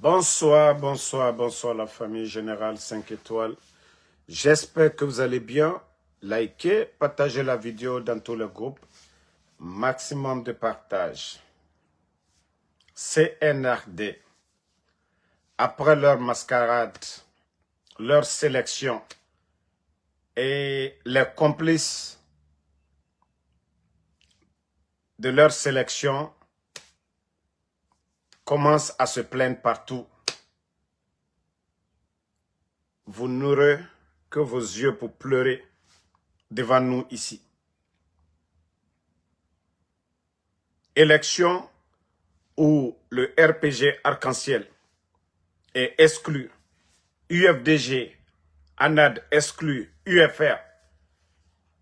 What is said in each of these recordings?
Bonsoir, bonsoir, bonsoir la famille Générale 5 étoiles. J'espère que vous allez bien. Likez, partagez la vidéo dans tous les groupes. Maximum de partage. CNRD. Après leur mascarade, leur sélection et les complices de leur sélection commencent à se plaindre partout. Vous n'aurez que vos yeux pour pleurer devant nous ici. Élection où le RPG Arc-en-Ciel est exclu, UFDG, ANAD exclu, UFR.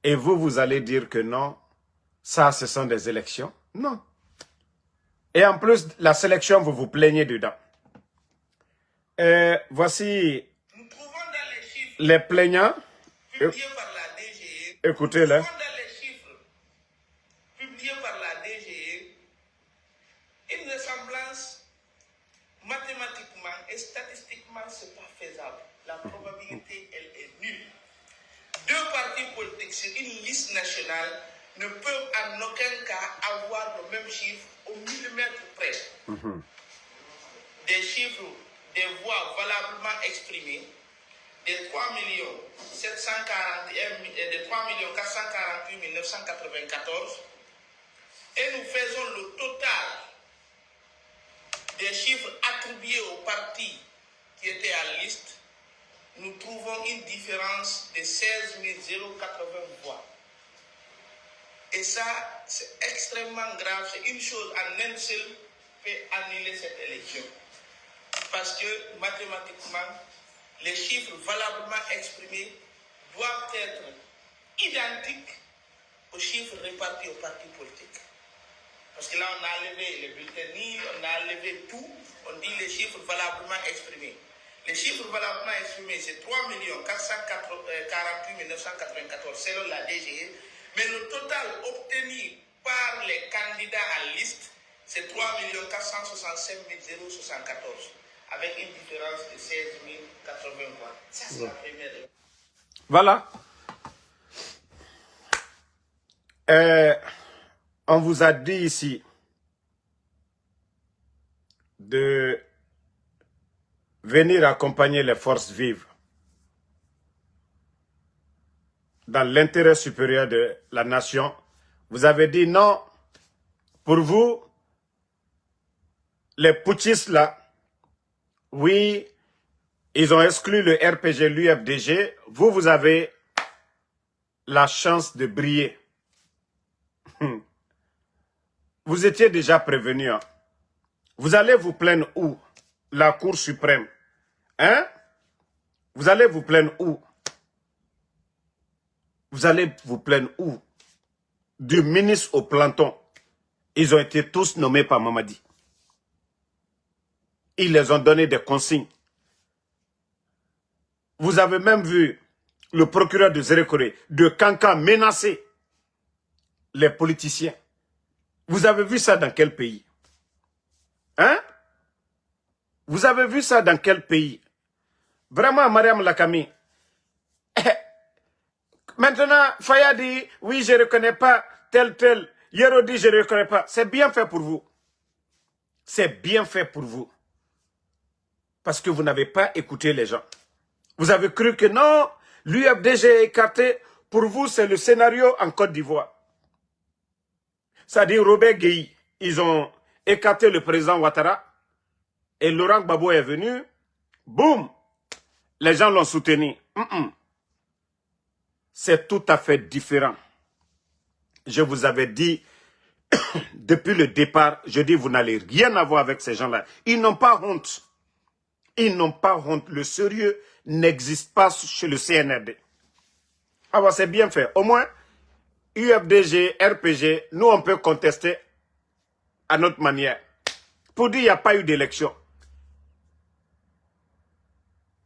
Et vous allez dire que non, ça ce sont des élections? Non. Et en plus, la sélection, vous vous plaignez dedans. Voici les plaignants. Écoutez-les. Publié par la DGE, une ressemblance mathématiquement et statistiquement, ce n'est pas faisable. La probabilité, elle est nulle. Deux partis politiques sur une liste nationale ne peuvent en aucun cas avoir le même chiffre au millimètre près. Des chiffres, des voix valablement exprimées, des 3 448 994, et nous faisons le total des chiffres attribués aux partis qui étaient à la liste, nous trouvons une différence de 16 080 voix. Et ça, c'est extrêmement grave. C'est une chose en un seul peut annuler cette élection. Parce que mathématiquement, les chiffres valablement exprimés doivent être identiques aux chiffres répartis aux partis politiques. Parce que là, on a enlevé les bulletins nuls, on a enlevé tout, on dit les chiffres valablement exprimés. Les chiffres valablement exprimés, c'est 3 448 994 selon la DGE, mais le total obtenu par les candidats à liste, c'est 3 465 074, avec une différence de 16 080 voix. Ça, c'est la première. Voilà. On vous a dit ici de venir accompagner les forces vives dans l'intérêt supérieur de la nation. Vous avez dit non, pour vous, les putschistes là, oui, ils ont exclu le RPG, l'UFDG. Vous avez la chance de briller. Vous étiez déjà prévenu. Hein? Vous allez vous plaindre où? La Cour suprême. Hein? Vous allez vous plaindre où? Vous allez vous plaindre où? Du ministre au planton. Ils ont été tous nommés par Mamadi. Ils les ont donné des consignes. Vous avez même vu le procureur de Zérékoré, de Kankan, menacer les politiciens. Vous avez vu ça dans quel pays? Hein? Vous avez vu ça dans quel pays? Vraiment, Mariam Lakami. Maintenant, Faya dit, oui, je ne reconnais pas tel. Yero dit, je ne reconnais pas. C'est bien fait pour vous. C'est bien fait pour vous. Parce que vous n'avez pas écouté les gens. Vous avez cru que non, l'UFDG est écarté. Pour vous, c'est le scénario en Côte d'Ivoire. C'est-à-dire Robert Gueye, ils ont écarté le président Ouattara et Laurent Gbagbo est venu, boum, les gens l'ont soutenu. C'est tout à fait différent. Je vous avais dit, depuis le départ, je dis vous n'allez rien avoir avec ces gens-là. Ils n'ont pas honte. Ils n'ont pas honte. Le sérieux n'existe pas chez le CNRD. Ah bah c'est bien fait. Au moins, UFDG, RPG, nous on peut contester à notre manière. Pour dire qu'il n'y a pas eu d'élection.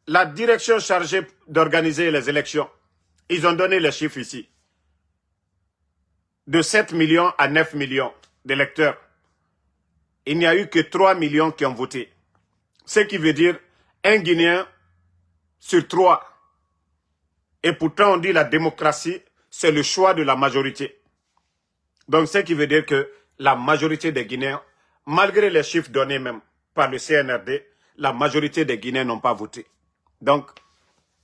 La direction chargée d'organiser les élections, ils ont donné les chiffres ici. De 7 millions à 9 millions d'électeurs. Il n'y a eu que 3 millions qui ont voté. Ce qui veut dire un Guinéen sur 3. Et pourtant, on dit la démocratie, c'est le choix de la majorité. Donc, ce qui veut dire que la majorité des Guinéens, malgré les chiffres donnés même par le CNRD, la majorité des Guinéens n'ont pas voté. Donc,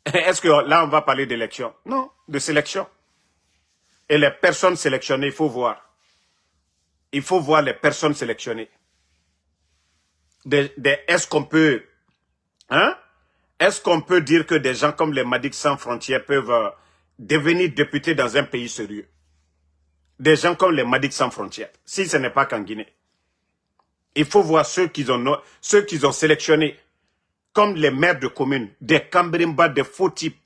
est-ce que là, on va parler d'élection? Non, de sélection. Et les personnes sélectionnées, il faut voir. Il faut voir les personnes sélectionnées. Est-ce qu'on peut... Hein? Est-ce qu'on peut dire que des gens comme les Madic Sans Frontières peuvent devenir députés dans un pays sérieux? Des gens comme les Madic Sans Frontières, si ce n'est pas qu'en Guinée. Il faut voir ceux qu'ils ont sélectionnés comme les maires de communes, des Cambrimba, des faux types,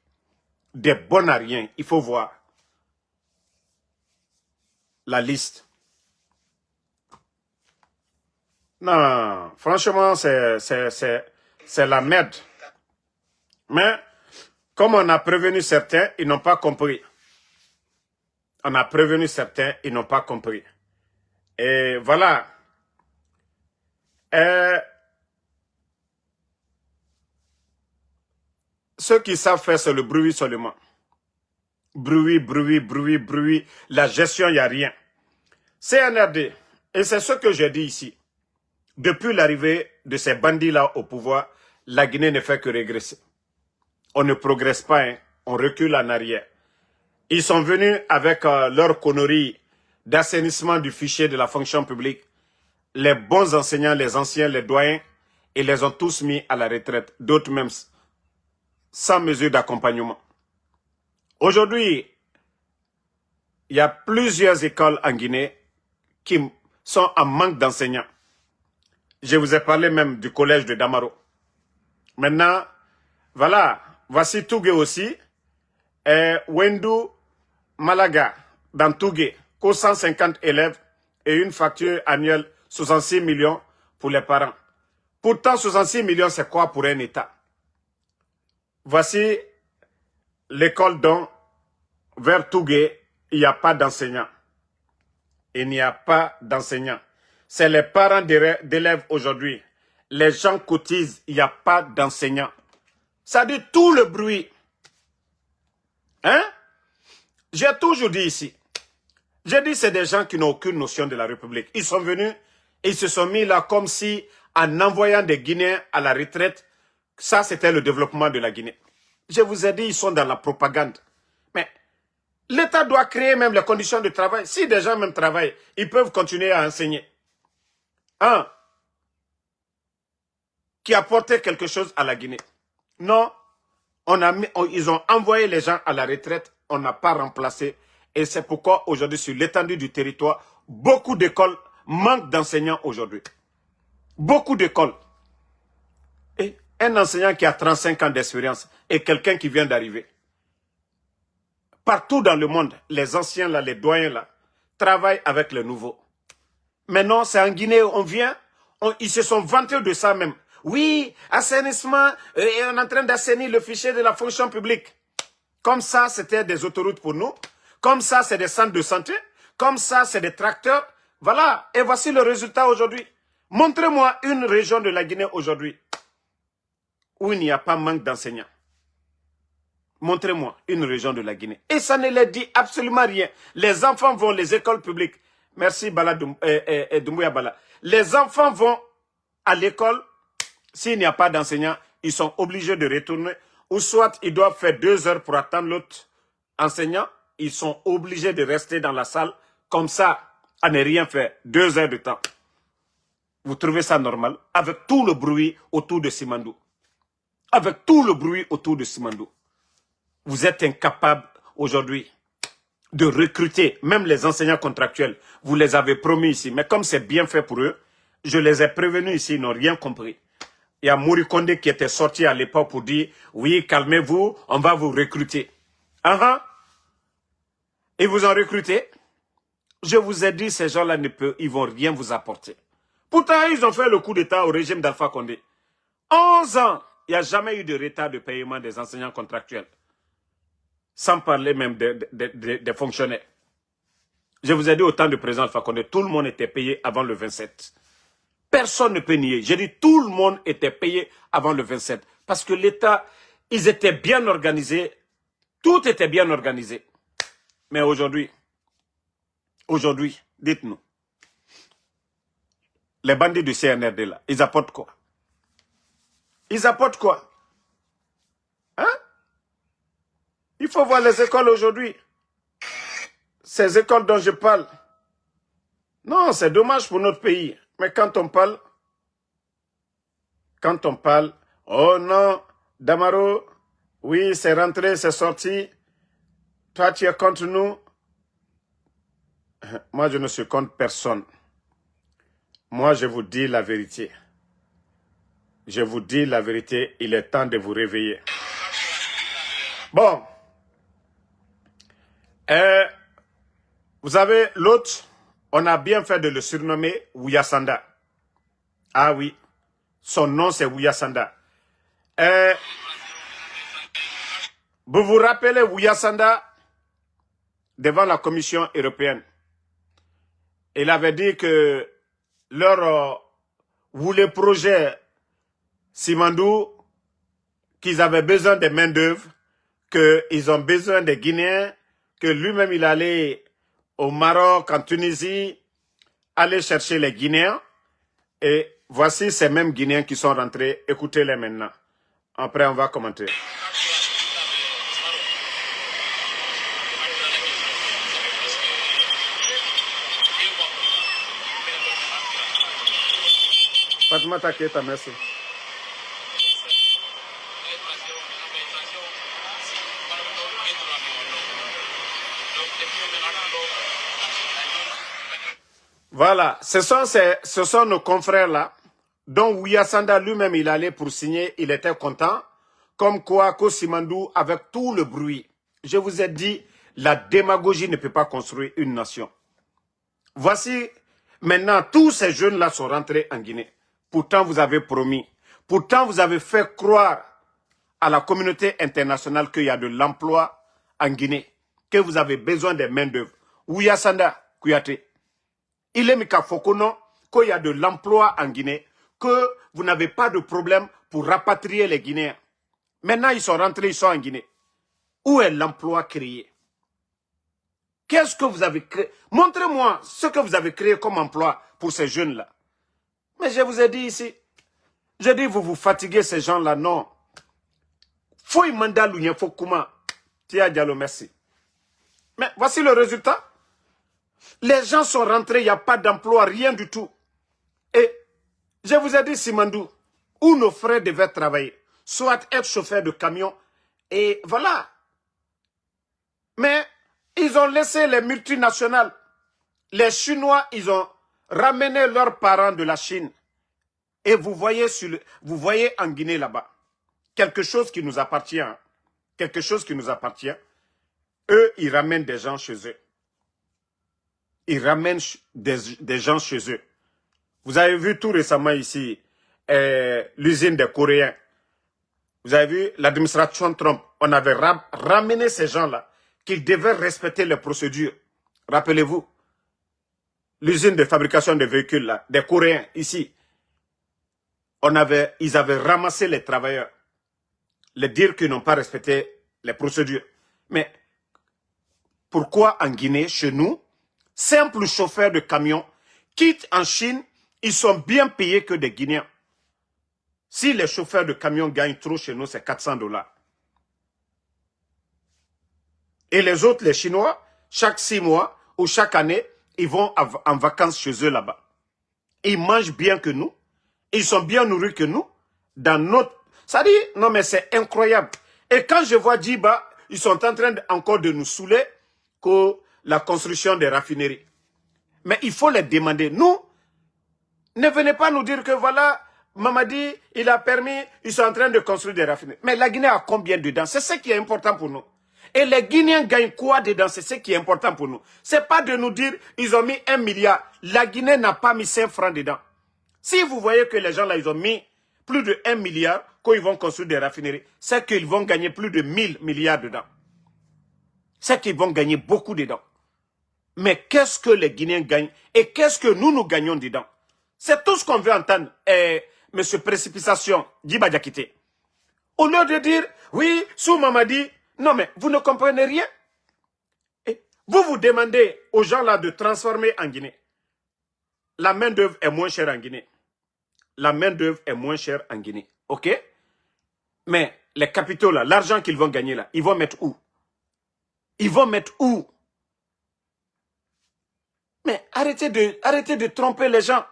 des bonariens. Il faut voir la liste. Non, franchement, c'est la merde. Mais, comme on a prévenu certains, ils n'ont pas compris. On a prévenu certains, ils n'ont pas compris. Et voilà. Ceux qui savent faire, c'est le bruit seulement. Bruit, bruit, bruit, bruit. La gestion, il n'y a rien. CNRD, et c'est ce que j'ai dit ici. Depuis l'arrivée de ces bandits-là au pouvoir, la Guinée ne fait que régresser. On ne progresse pas, hein. On recule en arrière. Ils sont venus avec leur connerie d'assainissement du fichier de la fonction publique. Les bons enseignants, les anciens, les doyens, ils les ont tous mis à la retraite. D'autres même sans mesure d'accompagnement. Aujourd'hui, il y a plusieurs écoles en Guinée qui sont en manque d'enseignants. Je vous ai parlé même du collège de Damaro. Maintenant, voilà, voici Tougué aussi. Et Wendou Malaga, dans Tougué, 150 élèves et une facture annuelle 66 millions pour les parents. Pourtant, 66 millions, c'est quoi pour un État? Voici l'école dont, vers Tougué, il n'y a pas d'enseignants. Il n'y a pas d'enseignants. C'est les parents d'élèves aujourd'hui. Les gens cotisent, il n'y a pas d'enseignants. Ça dit tout le bruit. Hein? J'ai toujours dit ici. J'ai dit c'est des gens qui n'ont aucune notion de la République. Ils sont venus et ils se sont mis là comme si, en envoyant des Guinéens à la retraite, ça c'était le développement de la Guinée. Je vous ai dit, ils sont dans la propagande. Mais l'État doit créer même les conditions de travail. Si des gens même travaillent, ils peuvent continuer à enseigner. Un, qui apportait quelque chose à la Guinée. Non, ils ont envoyé les gens à la retraite, on n'a pas remplacé. Et c'est pourquoi aujourd'hui, sur l'étendue du territoire, beaucoup d'écoles manquent d'enseignants aujourd'hui. Beaucoup d'écoles. Et un enseignant qui a 35 ans d'expérience et quelqu'un qui vient d'arriver. Partout dans le monde, les anciens là, les doyens là, travaillent avec les nouveaux. Mais non, c'est en Guinée, on vient, ils se sont vantés de ça même. Oui, assainissement, et on est en train d'assainir le fichier de la fonction publique. Comme ça, c'était des autoroutes pour nous. Comme ça, c'est des centres de santé. Comme ça, c'est des tracteurs. Voilà, et voici le résultat aujourd'hui. Montrez-moi une région de la Guinée aujourd'hui où il n'y a pas manque d'enseignants. Montrez-moi une région de la Guinée. Et ça ne leur dit absolument rien. Les enfants vont les écoles publiques. Merci Bala Doumbouya Bala. Les enfants vont à l'école. S'il n'y a pas d'enseignants, ils sont obligés de retourner. Ou soit ils doivent faire 2 heures pour attendre l'autre enseignant. Ils sont obligés de rester dans la salle. Comme ça, à ne rien faire. 2 heures de temps. Vous trouvez ça normal? Avec tout le bruit autour de Simandou. Avec tout le bruit autour de Simandou. Vous êtes incapable aujourd'hui de recruter, même les enseignants contractuels. Vous les avez promis ici. Mais comme c'est bien fait pour eux, je les ai prévenus ici, ils n'ont rien compris. Il y a Mouri Kondé qui était sorti à l'époque pour dire, oui, calmez-vous, on va vous recruter. Ils vous ont recruté. Je vous ai dit, ces gens-là ils vont rien vous apporter. Pourtant, ils ont fait le coup d'État au régime d'Alpha Condé. 11 ans, il n'y a jamais eu de retard de paiement des enseignants contractuels. Sans parler même des fonctionnaires. Je vous ai dit au temps du président Alpha Condé, tout le monde était payé avant le 27. Personne ne peut nier. J'ai dit, tout le monde était payé avant le 27. Parce que l'État, ils étaient bien organisés. Tout était bien organisé. Mais aujourd'hui, dites-nous, les bandits du CNRD là, ils apportent quoi? Ils apportent quoi? Hein? Il faut voir les écoles aujourd'hui. Ces écoles dont je parle. Non, c'est dommage pour notre pays. Mais quand on parle, oh non, Damaro, oui, c'est rentré, c'est sorti. Toi, tu es contre nous. Moi, je ne suis contre personne. Moi, je vous dis la vérité. Je vous dis la vérité, il est temps de vous réveiller. Bon. Vous savez, l'autre, on a bien fait de le surnommer Ouyasanda. Ah oui, son nom c'est Ouyasanda. Vous vous rappelez Ouyasanda devant la Commission européenne? Il avait dit que ou les projets Simandou, qu'ils avaient besoin de main-d'œuvre, qu'ils ont besoin des Guinéens, que lui-même il allait au Maroc, en Tunisie, aller chercher les Guinéens. Et voici ces mêmes Guinéens qui sont rentrés. Écoutez-les maintenant. Après, on va commenter. Fatoumata Keita, merci. Voilà, ce sont nos confrères-là, dont Ouyasanda lui-même, il allait pour signer, il était content, comme quoi Simandou, avec tout le bruit. Je vous ai dit, la démagogie ne peut pas construire une nation. Voici, maintenant, tous ces jeunes-là sont rentrés en Guinée. Pourtant, vous avez promis, pourtant, vous avez fait croire à la communauté internationale qu'il y a de l'emploi en Guinée, que vous avez besoin des main-d'œuvre. Ouyasanda Kouyaté, il est Mika Fokono, qu'il y a de l'emploi en Guinée, que vous n'avez pas de problème pour rapatrier les Guinéens. Maintenant, ils sont rentrés, ils sont en Guinée. Où est l'emploi créé? Qu'est-ce que vous avez créé? Montrez-moi ce que vous avez créé comme emploi pour ces jeunes-là. Mais je vous ai dit ici, je dis vous fatiguez ces gens-là, non. Faut mandat l'union, faut comment? Tia Diallo, merci. Mais voici le résultat. Les gens sont rentrés, il n'y a pas d'emploi, rien du tout. Et je vous ai dit, Simandou, où nos frères devaient travailler, soit être chauffeur de camion, et voilà. Mais ils ont laissé les multinationales. Les Chinois, ils ont ramené leurs parents de la Chine. Et vous voyez en Guinée là-bas, quelque chose qui nous appartient. Hein, quelque chose qui nous appartient. Eux, ils ramènent des gens chez eux. Ils ramènent des gens chez eux. Vous avez vu tout récemment ici, l'usine des Coréens. Vous avez vu l'administration Trump. On avait ramené ces gens-là, qu'ils devaient respecter les procédures. Rappelez-vous, l'usine de fabrication de véhicules, là, des Coréens, ici. Ils avaient ramassé les travailleurs. Les dire qu'ils n'ont pas respecté les procédures. Mais pourquoi en Guinée, chez nous, simples chauffeurs de camions, quittent en Chine, ils sont bien payés que des Guinéens. Si les chauffeurs de camions gagnent trop chez nous, c'est 400 $. Et les autres, les Chinois, chaque 6 mois ou chaque année, ils vont en vacances chez eux là-bas. Ils mangent bien que nous. Ils sont bien nourris que nous. Dans notre... Ça dit, non mais c'est incroyable. Et quand je vois Djiba, ils sont en train encore de nous saouler que la construction des raffineries. Mais il faut les demander. Nous, ne venez pas nous dire que voilà, Mamadi, il a permis, ils sont en train de construire des raffineries. Mais la Guinée a combien dedans? C'est ce qui est important pour nous. Et les Guinéens gagnent quoi dedans? C'est ce qui est important pour nous. C'est pas de nous dire, ils ont mis 1 milliard. La Guinée n'a pas mis 5 francs dedans. Si vous voyez que les gens là, ils ont mis plus de 1 milliard, quand ils vont construire des raffineries, c'est qu'ils vont gagner plus de 1000 milliards dedans. C'est qu'ils vont gagner beaucoup dedans. Mais qu'est-ce que les Guinéens gagnent et qu'est-ce que nous gagnons dedans? C'est tout ce qu'on veut entendre, monsieur Précipitation, Djiba Diakité. Au lieu de dire, oui, sous Mamadi, non mais vous ne comprenez rien. Et vous vous demandez aux gens là de transformer en Guinée. La main d'œuvre est moins chère en Guinée. La main d'œuvre est moins chère en Guinée. Ok? Mais les capitaux là, l'argent qu'ils vont gagner là, ils vont mettre où? Ils vont mettre où? Mais arrêtez de tromper les gens.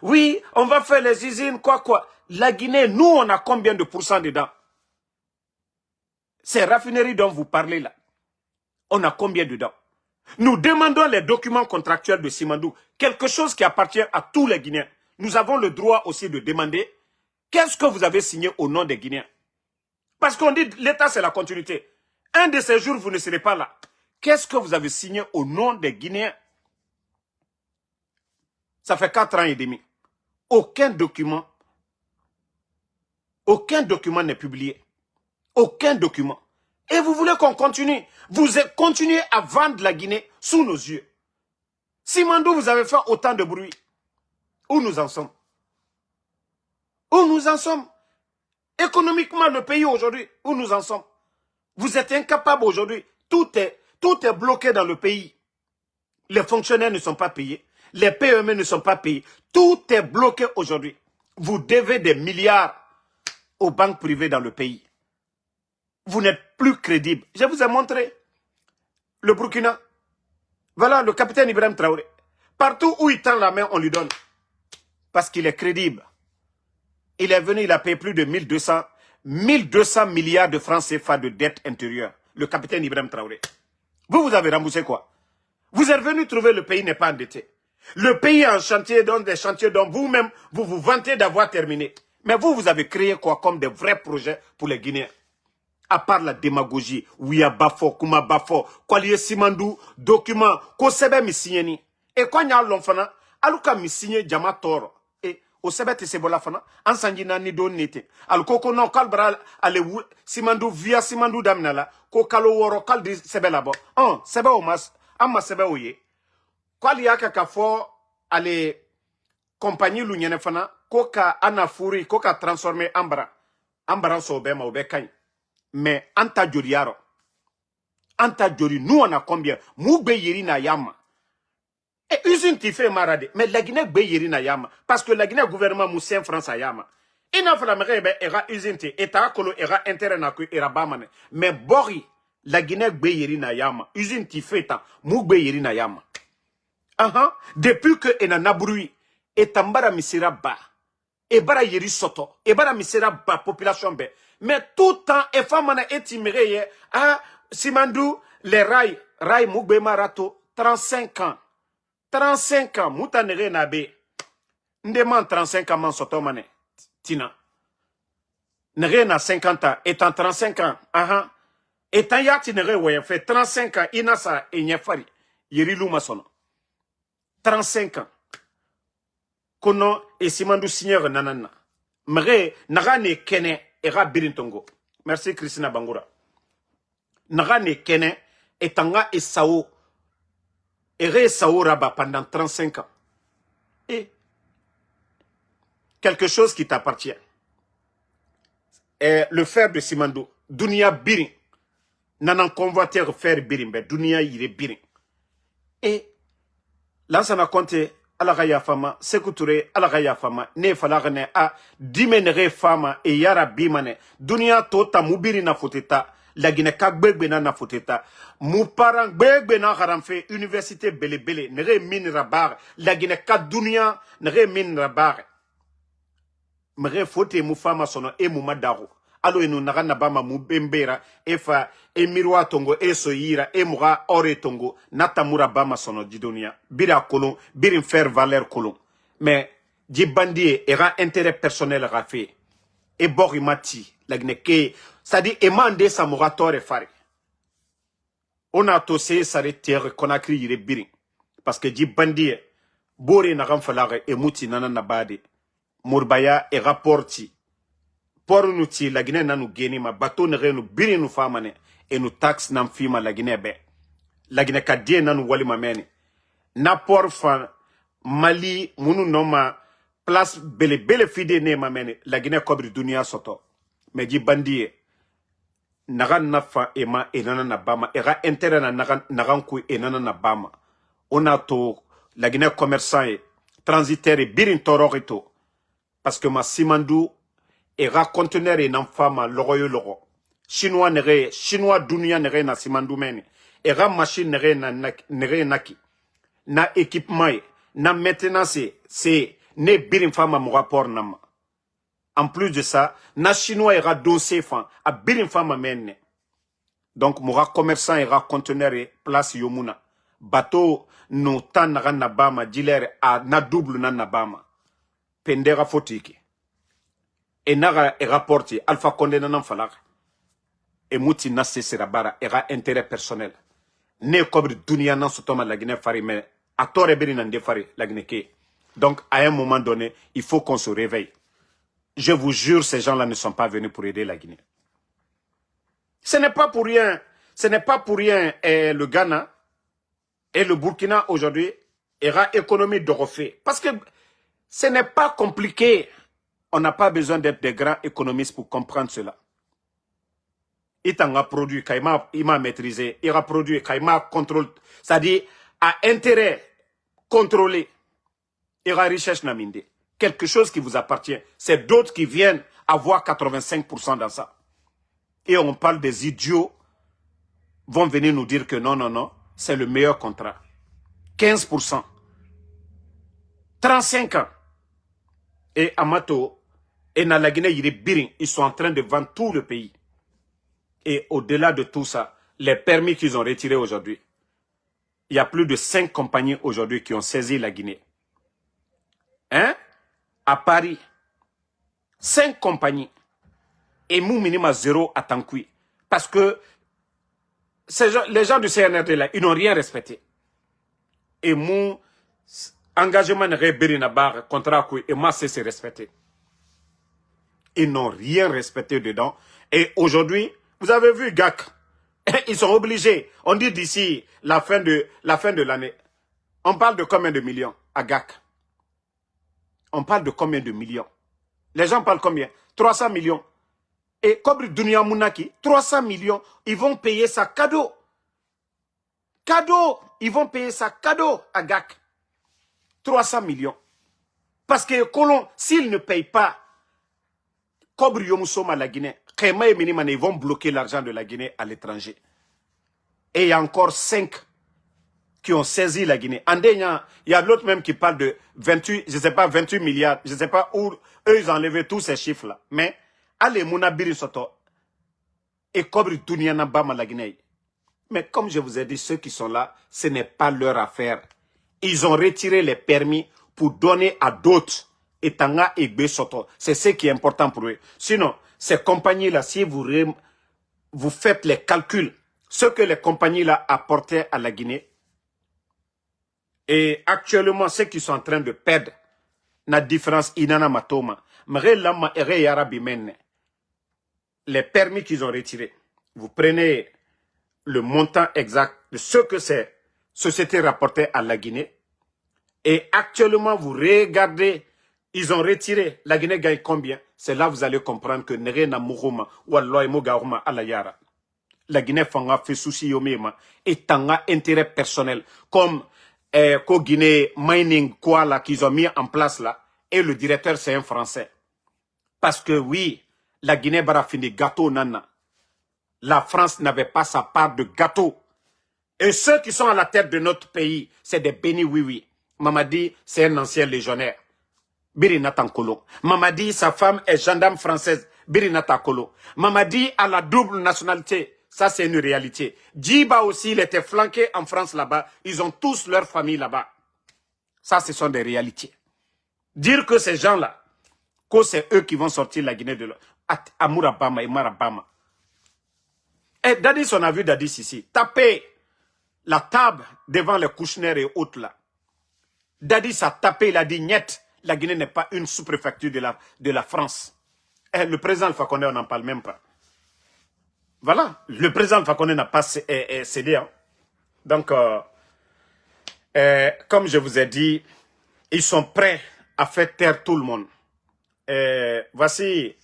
Oui, on va faire les usines, quoi. La Guinée, nous, on a combien de pourcents dedans? Ces raffineries dont vous parlez là, on a combien dedans? Nous demandons les documents contractuels de Simandou, quelque chose qui appartient à tous les Guinéens. Nous avons le droit aussi de demander qu'est-ce que vous avez signé au nom des Guinéens. Parce qu'on dit l'État c'est la continuité. Un de ces jours, vous ne serez pas là. Qu'est-ce que vous avez signé au nom des Guinéens? Ça fait 4 ans et demi. Aucun document n'est publié. Aucun document. Et vous voulez qu'on continue? Vous continuez à vendre la Guinée sous nos yeux. Simandou, vous avez fait autant de bruit. Où nous en sommes? Où nous en sommes? Économiquement, le pays aujourd'hui, où nous en sommes? Vous êtes incapables aujourd'hui. Tout est bloqué dans le pays. Les fonctionnaires ne sont pas payés. Les PME ne sont pas payés. Tout est bloqué aujourd'hui. Vous devez des milliards aux banques privées dans le pays. Vous n'êtes plus crédible. Je vous ai montré le Burkina. Voilà le capitaine Ibrahim Traoré. Partout où il tend la main, on lui donne. Parce qu'il est crédible. Il est venu, il a payé plus de 1200 milliards de francs CFA de dette intérieure. Le capitaine Ibrahim Traoré. Vous avez remboursé quoi? Vous êtes venu trouver le pays n'est pas endetté. Le pays est en chantier, dans des chantiers dont vous-même, vous vous vantez d'avoir terminé. Mais vous avez créé quoi comme des vrais projets pour les Guinéens? À part la démagogie, Ouya Bafo, Kuma Bafo, Kwaliye Simandou, document, Kosebe mi signé. Et quand il y a l'enfant, aluka mi signé Jama Toro. Et au Sebe te sebola fana, ansangina ni don nete. Alukoko non kalbra ale Simandou via Simandou damnala, ko kalo woro kal di Sebe labo. Sebe o mas, amma Sebe oye. Kwaliya kaka fo ale compagnie l'union fana, ko ka anafuri, ko ka transformer ambra. Ambra so be ma obe kany. Mais anta jori yaro. Anta jori, nous on a combien? Mougbe yeri na yama. Et usine qui fait marade. Mais la Guinée be yeri na yama. Parce que la Guinée gouvernement moussien France a yama. Ina fala mege era usine te. Eta kolo era intérêt na ku era bamane. Mais bori, la Guinée be yeri na yama. Usine qui fait ta. Mougbe yeri na yama. Depuis que ena nabrui. Etambara misira ba. Ebara yeri soto. Ebara misira ba population be. Mais tout le temps, et femme est timérée, Simandou, les rails Mougbe Marato, 35 ans. 35 ans, Moutanere Nabe. Ndeman 35 ans, man soto mane. Tina. Nere na 50 ans, étant 35 ans. Étant yati nere ouais, fait 35 ans, inasa et nyefari. Yeri luma sono. 35 ans. Kono et Simandou signeur nanana. Mre, nagane kene. Era birintongo. Merci Christina Bangoura. Nagane kene etanga esao. Ere esao raba pendant 35 ans. Et quelque chose qui t'appartient. Le fer de Simandou. Dunia birin. Nanan convoiteur fer birin. Ben dunia yire birin. Et là ça m'a compté. Alagaya fama, sekuture, alagaya fama, ne falagane a, dimenere fama, e yara bimane, dunia tota mubiri na foteta, la Guinée kagbegbe na foteta, muparang begbe na haramfe, université bele, nere min rabar, la Guinée kak dunia, nere min rabar. Mre fote mu fama sono e mu madaro. Alo enu nagana bama mu bembera, efa, e mirwa tongo, e soyira, e mura ore tongo, natamura bama sono di dunia. Bira kolon, birin faire valeur kolon. Mais, di bandie, era intérêt personnel rafe. E bori mati, la gneke, c'est-à-dire, e mande sa moratore fare. On a tosé sare terre konakri yire birin. Parce que di bandie, bori nagan falare, e muti nanana bade. Murbaya e rapporti. Pour nous ti la Guinée na nous geni ma bateau ne nous biri nous famane et nous taxe nam fima la Guinée be. La Guinée kadie na nous wali mameni. Na por fa Mali munu noma place bele fide ne mamene la Guinée kobri dunia soto mais di bandie naga nafa ema enana na bama era intérêt na naga ku enana na bama on a to la Guinée commerçant et transitaire et birin tororito parce que ma simandou era conteneur et n'enfama logo yo logo chinois nere chinois dunia nere na simandou meni era machine nere naki na équipement na maintenance c'est ne birin fama mo rapport nama. En plus de ça, na chinois era dossier fan a birin fama menne. Donc mora commerçant era conteneur et place yomuna. Bateau no tan na bama dealer a na double na bama. Pendera fotiki. Et nara e rapporté Alpha Condé nan falar. Et mouti na sera bara era intérêt personnel. Ne kobre dunia nan sotoma la Guinée fari mais a tore beri nan defari la Guinée ke. Donc à un moment donné, il faut qu'on se réveille. Je vous jure, ces gens-là ne sont pas venus pour aider la Guinée. Ce n'est pas pour rien. Ce n'est pas pour rien le Ghana et le Burkina aujourd'hui aura économie de refait. Parce que ce n'est pas compliqué. On n'a pas besoin d'être des grands économistes pour comprendre cela. Il a produit, il m'a maîtrisé, il a produit, il m'a contrôlé. C'est-à-dire, à intérêt contrôlé, il a richesse naminde. Quelque chose qui vous appartient. C'est d'autres qui viennent avoir 85% dans ça. Et on parle des idiots vont venir nous dire que non, non, non, c'est le meilleur contrat. 15%. 35 ans. Et Amato et dans la Guinée, ils sont en train de vendre tout le pays. Et au-delà de tout ça, les permis qu'ils ont retirés aujourd'hui, il y a plus de 5 compagnies aujourd'hui qui ont saisi la Guinée. Hein? À Paris, 5 compagnies. Et mou minima 0 à Tankoui. Parce que les gens du CNRD là, ils n'ont rien respecté. Et mou engagement rebéri na barre contrat et moi c'est respecté. Ils n'ont rien respecté dedans. Et aujourd'hui, vous avez vu GAC, ils sont obligés. On dit d'ici la fin de l'année. On parle de combien de millions à GAC? On parle de combien de millions? Les gens parlent combien? 300 millions. Et comme Dunia Mounaki, 300 millions, ils vont payer ça cadeau. Cadeau, ils vont payer ça cadeau à GAC. 300 millions. Parce que Colon, s'ils ne payent pas, comme Yomusoma la Guinée, ils vont bloquer l'argent de la Guinée à l'étranger. Et il y a encore 5 qui ont saisi la Guinée. Il y a l'autre même qui parle de 28, je ne sais pas, 28 milliards, je ne sais pas où, eux ils ont enlevé tous ces chiffres-là. Mais, allez, Mounabiri Soto, et Kobri Touniana Bama la Guinée. Mais comme je vous ai dit, ceux qui sont là, ce n'est pas leur affaire. Ils ont retiré les permis pour donner à d'autres. Et Tanga et Gbe Soto. C'est ce qui est important pour eux. Sinon, ces compagnies-là, si vous faites les calculs, ce que les compagnies-là apportaient à la Guinée, et actuellement, ceux qui sont en train de perdre, la différence, Inana Matoma, les permis qu'ils ont retirés, vous prenez le montant exact de ce que ces sociétés rapportaient à la Guinée, et actuellement, vous regardez, ils ont retiré, la Guinée gagne combien? C'est là que vous allez comprendre que Nerena Mourouma ou Allah Mogaouma Alayara. La Guinée fanga fait souci yomema et tanga intérêt personnel comme qu'au Guinée mining quoi là qu'ils ont mis en place là et le directeur c'est un Français. Parce que oui, la Guinée barafini gâteau nana. La France n'avait pas sa part de gâteau. Et ceux qui sont à la tête de notre pays, c'est des bénis oui. Mamadi, c'est un ancien légionnaire. Birinata Kolo. Mamadi, sa femme est gendarme française. Birinata Kolo. Mamadi a la double nationalité. Ça, c'est une réalité. Djiba aussi, il était flanqué en France là-bas. Ils ont tous leur famille là-bas. Ça, ce sont des réalités. Dire que ces gens-là, que c'est eux qui vont sortir la Guinée de Amourabama et Marabama. Et Dadis, on a vu Dadis ici. Taper la table devant les Kouchner et autres là. Dadis a tapé, il a dit niet. La Guinée n'est pas une sous-préfecture de la France. Et le président Alpha Condé, on n'en parle même pas. Voilà, le président Alpha Condé n'a pas cédé. Hein. Donc, comme je vous ai dit, ils sont prêts a fait taire tout le monde. Et voici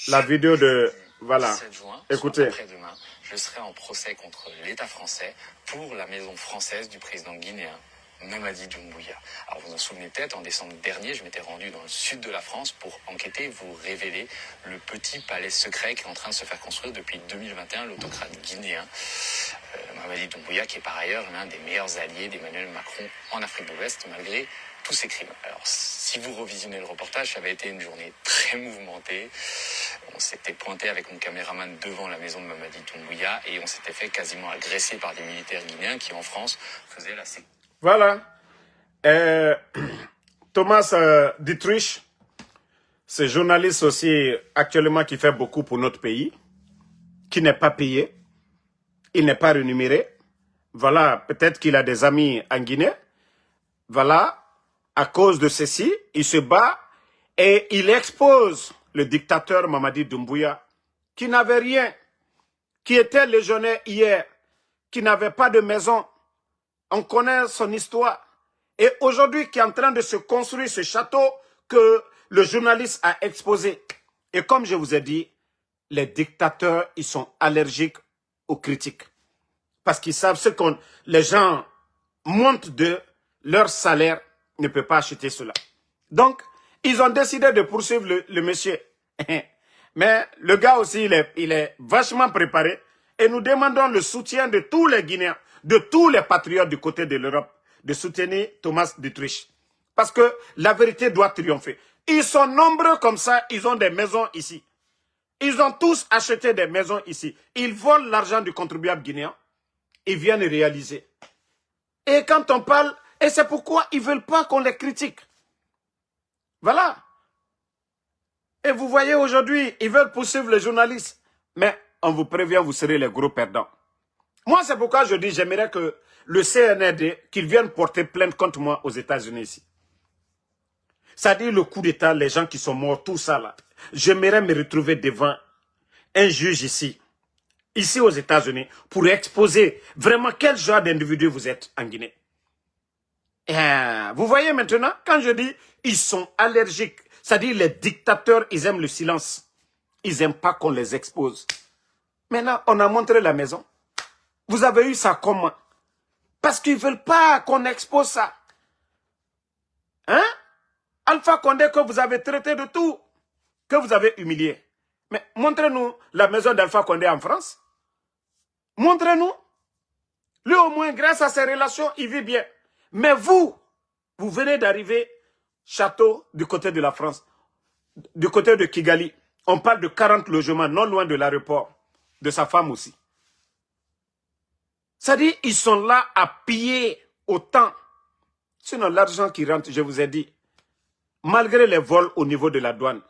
la vidéo de... Voilà, 7 juin, écoutez. après-demain, je serai en procès contre l'État français pour la maison française du président guinéen Mamadi Doumbouya. Alors vous en souvenez peut-être, en décembre dernier, je m'étais rendu dans le sud de la France pour enquêter et vous révéler le petit palais secret qui est en train de se faire construire depuis 2021, l'autocrate guinéen Mamadi Doumbouya, qui est par ailleurs l'un des meilleurs alliés d'Emmanuel Macron en Afrique de l'Ouest, malgré tous ses crimes. Alors, si vous revisionnez le reportage, ça avait été une journée très mouvementée. On s'était pointé avec mon caméraman devant la maison de Mamadi Doumbouya et on s'était fait quasiment agresser par des militaires guinéens qui, en France, faisaient la sécurité. Voilà. Thomas Dietrich, c'est journaliste aussi actuellement qui fait beaucoup pour notre pays, qui n'est pas payé, il n'est pas rémunéré. Voilà, peut-être qu'il a des amis en Guinée. Voilà, à cause de ceci, il se bat et il expose le dictateur Mamadi Doumbouya, qui n'avait rien, qui était légionnaire hier, qui n'avait pas de maison. On connaît son histoire. Et aujourd'hui, qui est en train de se construire ce château que le journaliste a exposé. Et comme je vous ai dit, les dictateurs, ils sont allergiques aux critiques. Parce qu'ils savent ce que les gens montent de leur salaire, ne peut pas acheter cela. Donc, ils ont décidé de poursuivre le monsieur. Mais le gars aussi, il est vachement préparé. Et nous demandons le soutien de tous les Guinéens, de tous les patriotes du côté de l'Europe, de soutenir Thomas Dietrich. Parce que la vérité doit triompher. Ils sont nombreux comme ça, ils ont des maisons ici. Ils ont tous acheté des maisons ici. Ils volent l'argent du contribuable guinéen. Ils viennent réaliser. Et quand on parle, et c'est pourquoi ils ne veulent pas qu'on les critique. Voilà. Et vous voyez aujourd'hui, ils veulent poursuivre les journalistes. Mais on vous prévient, vous serez les gros perdants. Moi, c'est pourquoi je dis, j'aimerais que le CNRD, qu'ils viennent porter plainte contre moi aux États-Unis ici. C'est-à-dire le coup d'État, les gens qui sont morts, tout ça là. J'aimerais me retrouver devant un juge ici aux États-Unis, pour exposer vraiment quel genre d'individu vous êtes en Guinée. Et vous voyez maintenant, quand je dis, ils sont allergiques. C'est-à-dire les dictateurs, ils aiment le silence. Ils n'aiment pas qu'on les expose. Maintenant, on a montré la maison. Vous avez eu ça comment? Parce qu'ils ne veulent pas qu'on expose ça. Hein? Alpha Condé que vous avez traité de tout, que vous avez humilié. Mais montrez-nous la maison d'Alpha Condé en France. Montrez-nous. Lui au moins, grâce à ses relations, il vit bien. Mais vous venez d'arriver château du côté de la France, du côté de Kigali. On parle de 40 logements non loin de l'aéroport, de sa femme aussi. C'est-à-dire, ils sont là à piller autant. Sinon, l'argent qui rentre, je vous ai dit, malgré les vols au niveau de la douane,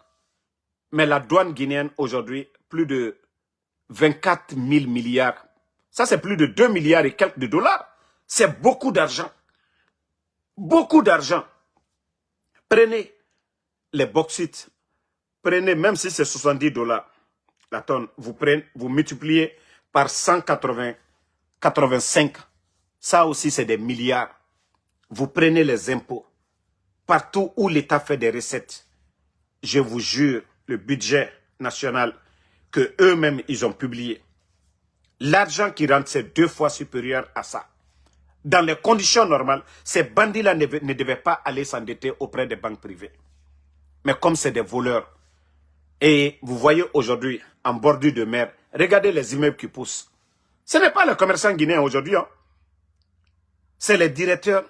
mais la douane guinéenne aujourd'hui, plus de 24 000 milliards. Ça, c'est plus de 2 milliards et quelques de dollars. C'est beaucoup d'argent. Beaucoup d'argent. Prenez les bauxites. Prenez, même si c'est 70 dollars la tonne, vous multipliez par 185. Ça aussi, c'est des milliards. Vous prenez les impôts. Partout où l'État fait des recettes, je vous jure, le budget national que eux-mêmes, ils ont publié, l'argent qui rentre, c'est 2 fois supérieur à ça. Dans les conditions normales, ces bandits-là ne devaient pas aller s'endetter auprès des banques privées. Mais comme c'est des voleurs, et vous voyez aujourd'hui, en bordure de mer, regardez les immeubles qui poussent. Ce n'est pas les commerçants guinéens aujourd'hui. Hein. C'est les directeurs.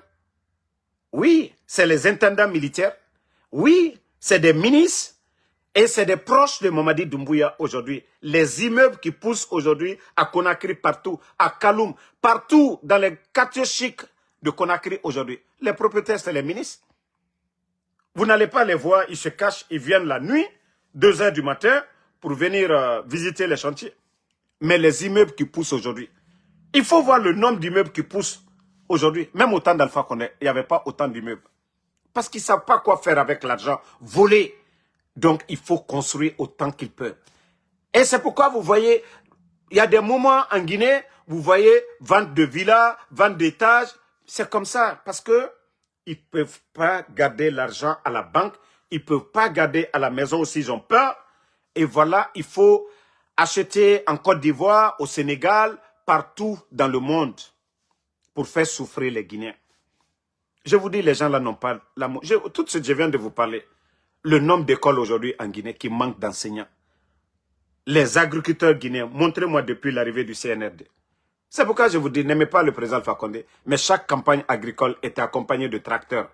Oui, c'est les intendants militaires. Oui, c'est des ministres. Et c'est des proches de Mamadi Doumbouya aujourd'hui. Les immeubles qui poussent aujourd'hui à Conakry partout, à Kaloum, partout dans les quartiers chics de Conakry aujourd'hui. Les propriétaires, c'est les ministres. Vous n'allez pas les voir, ils se cachent, ils viennent la nuit, 2 h du matin, pour venir visiter les chantiers. Mais les immeubles qui poussent aujourd'hui, il faut voir le nombre d'immeubles qui poussent aujourd'hui. Même au temps d'Alpha Condé, il n'y avait pas autant d'immeubles. Parce qu'ils ne savent pas quoi faire avec l'argent volé. Donc, il faut construire autant qu'ils peuvent. Et c'est pourquoi vous voyez, il y a des moments en Guinée, vous voyez vente de villas, vente d'étages. C'est comme ça. Parce que Ils ne peuvent pas garder l'argent à la banque. Ils ne peuvent pas garder à la maison s'ils ont peur. Et voilà, il faut acheter en Côte d'Ivoire, au Sénégal, partout dans le monde pour faire souffrir les Guinéens. Je vous dis, les gens là n'ont pas l'amour. Tout ce que je viens de vous parler, le nombre d'écoles aujourd'hui en Guinée qui manquent d'enseignants. Les agriculteurs guinéens, montrez-moi depuis l'arrivée du CNRD. C'est pourquoi je vous dis, n'aimez pas le président Alpha Condé, mais chaque campagne agricole était accompagnée de tracteurs.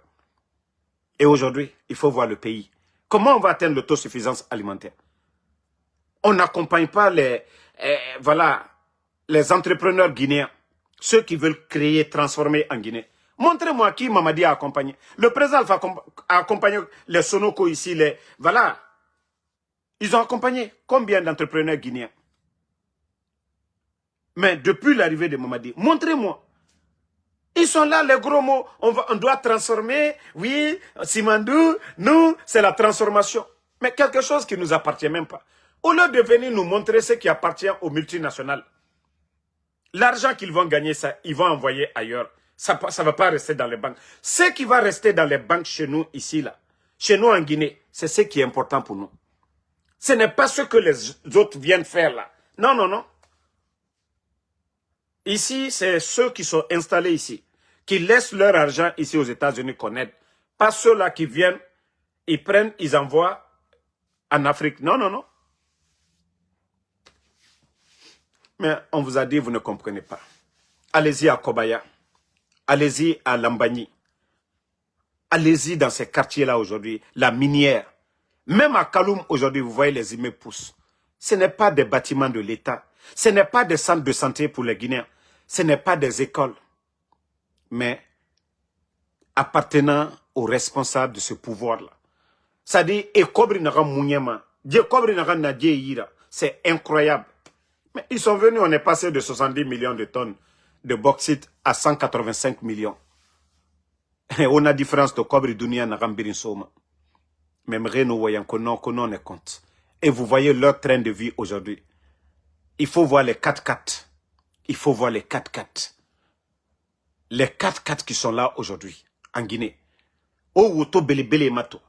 Et aujourd'hui, il faut voir le pays. Comment on va atteindre l'autosuffisance alimentaire? On n'accompagne pas les entrepreneurs guinéens, ceux qui veulent créer, transformer en Guinée. Montrez-moi qui Mamadi a accompagné. Le président Alpha a accompagné les Sonoko ici, voilà. Ils ont accompagné combien d'entrepreneurs guinéens? Mais depuis l'arrivée de Mamadi, montrez-moi. Ils sont là, les gros mots. On doit transformer. Oui, Simandou, nous, c'est la transformation. Mais quelque chose qui ne nous appartient même pas. Au lieu de venir nous montrer ce qui appartient aux multinationales, l'argent qu'ils vont gagner, ça, ils vont envoyer ailleurs. Ça ne va pas rester dans les banques. Ce qui va rester dans les banques chez nous, ici, là, chez nous en Guinée, c'est ce qui est important pour nous. Ce n'est pas ce que les autres viennent faire là. Non, non, non. Ici, c'est ceux qui sont installés ici, qui laissent leur argent ici aux États-Unis qu'on aide. Pas ceux-là qui viennent, ils prennent, ils envoient en Afrique. Non, non, non. Mais on vous a dit, vous ne comprenez pas. Allez-y à Kobaya. Allez-y à Lambani. Allez-y dans ces quartiers-là aujourd'hui, la minière. Même à Kaloum aujourd'hui, vous voyez les immeubles poussent. Ce n'est pas des bâtiments de l'État. Ce n'est pas des centres de santé pour les Guinéens. Ce n'est pas des écoles. Mais appartenant aux responsables de ce pouvoir-là. C'est-à-dire, c'est incroyable. Mais ils sont venus, on est passé de 70 millions de tonnes de bauxite à 185 millions. Et on a différence de Kobri Dunia Nagambirin Soma. Même Reno voyant qu'on ne compte. Et vous voyez leur train de vie aujourd'hui. Il faut voir les 4x4. Il faut voir les 4x4. Les 4x4 qui sont là aujourd'hui, en Guinée. Oh, Woto Belebele Mato.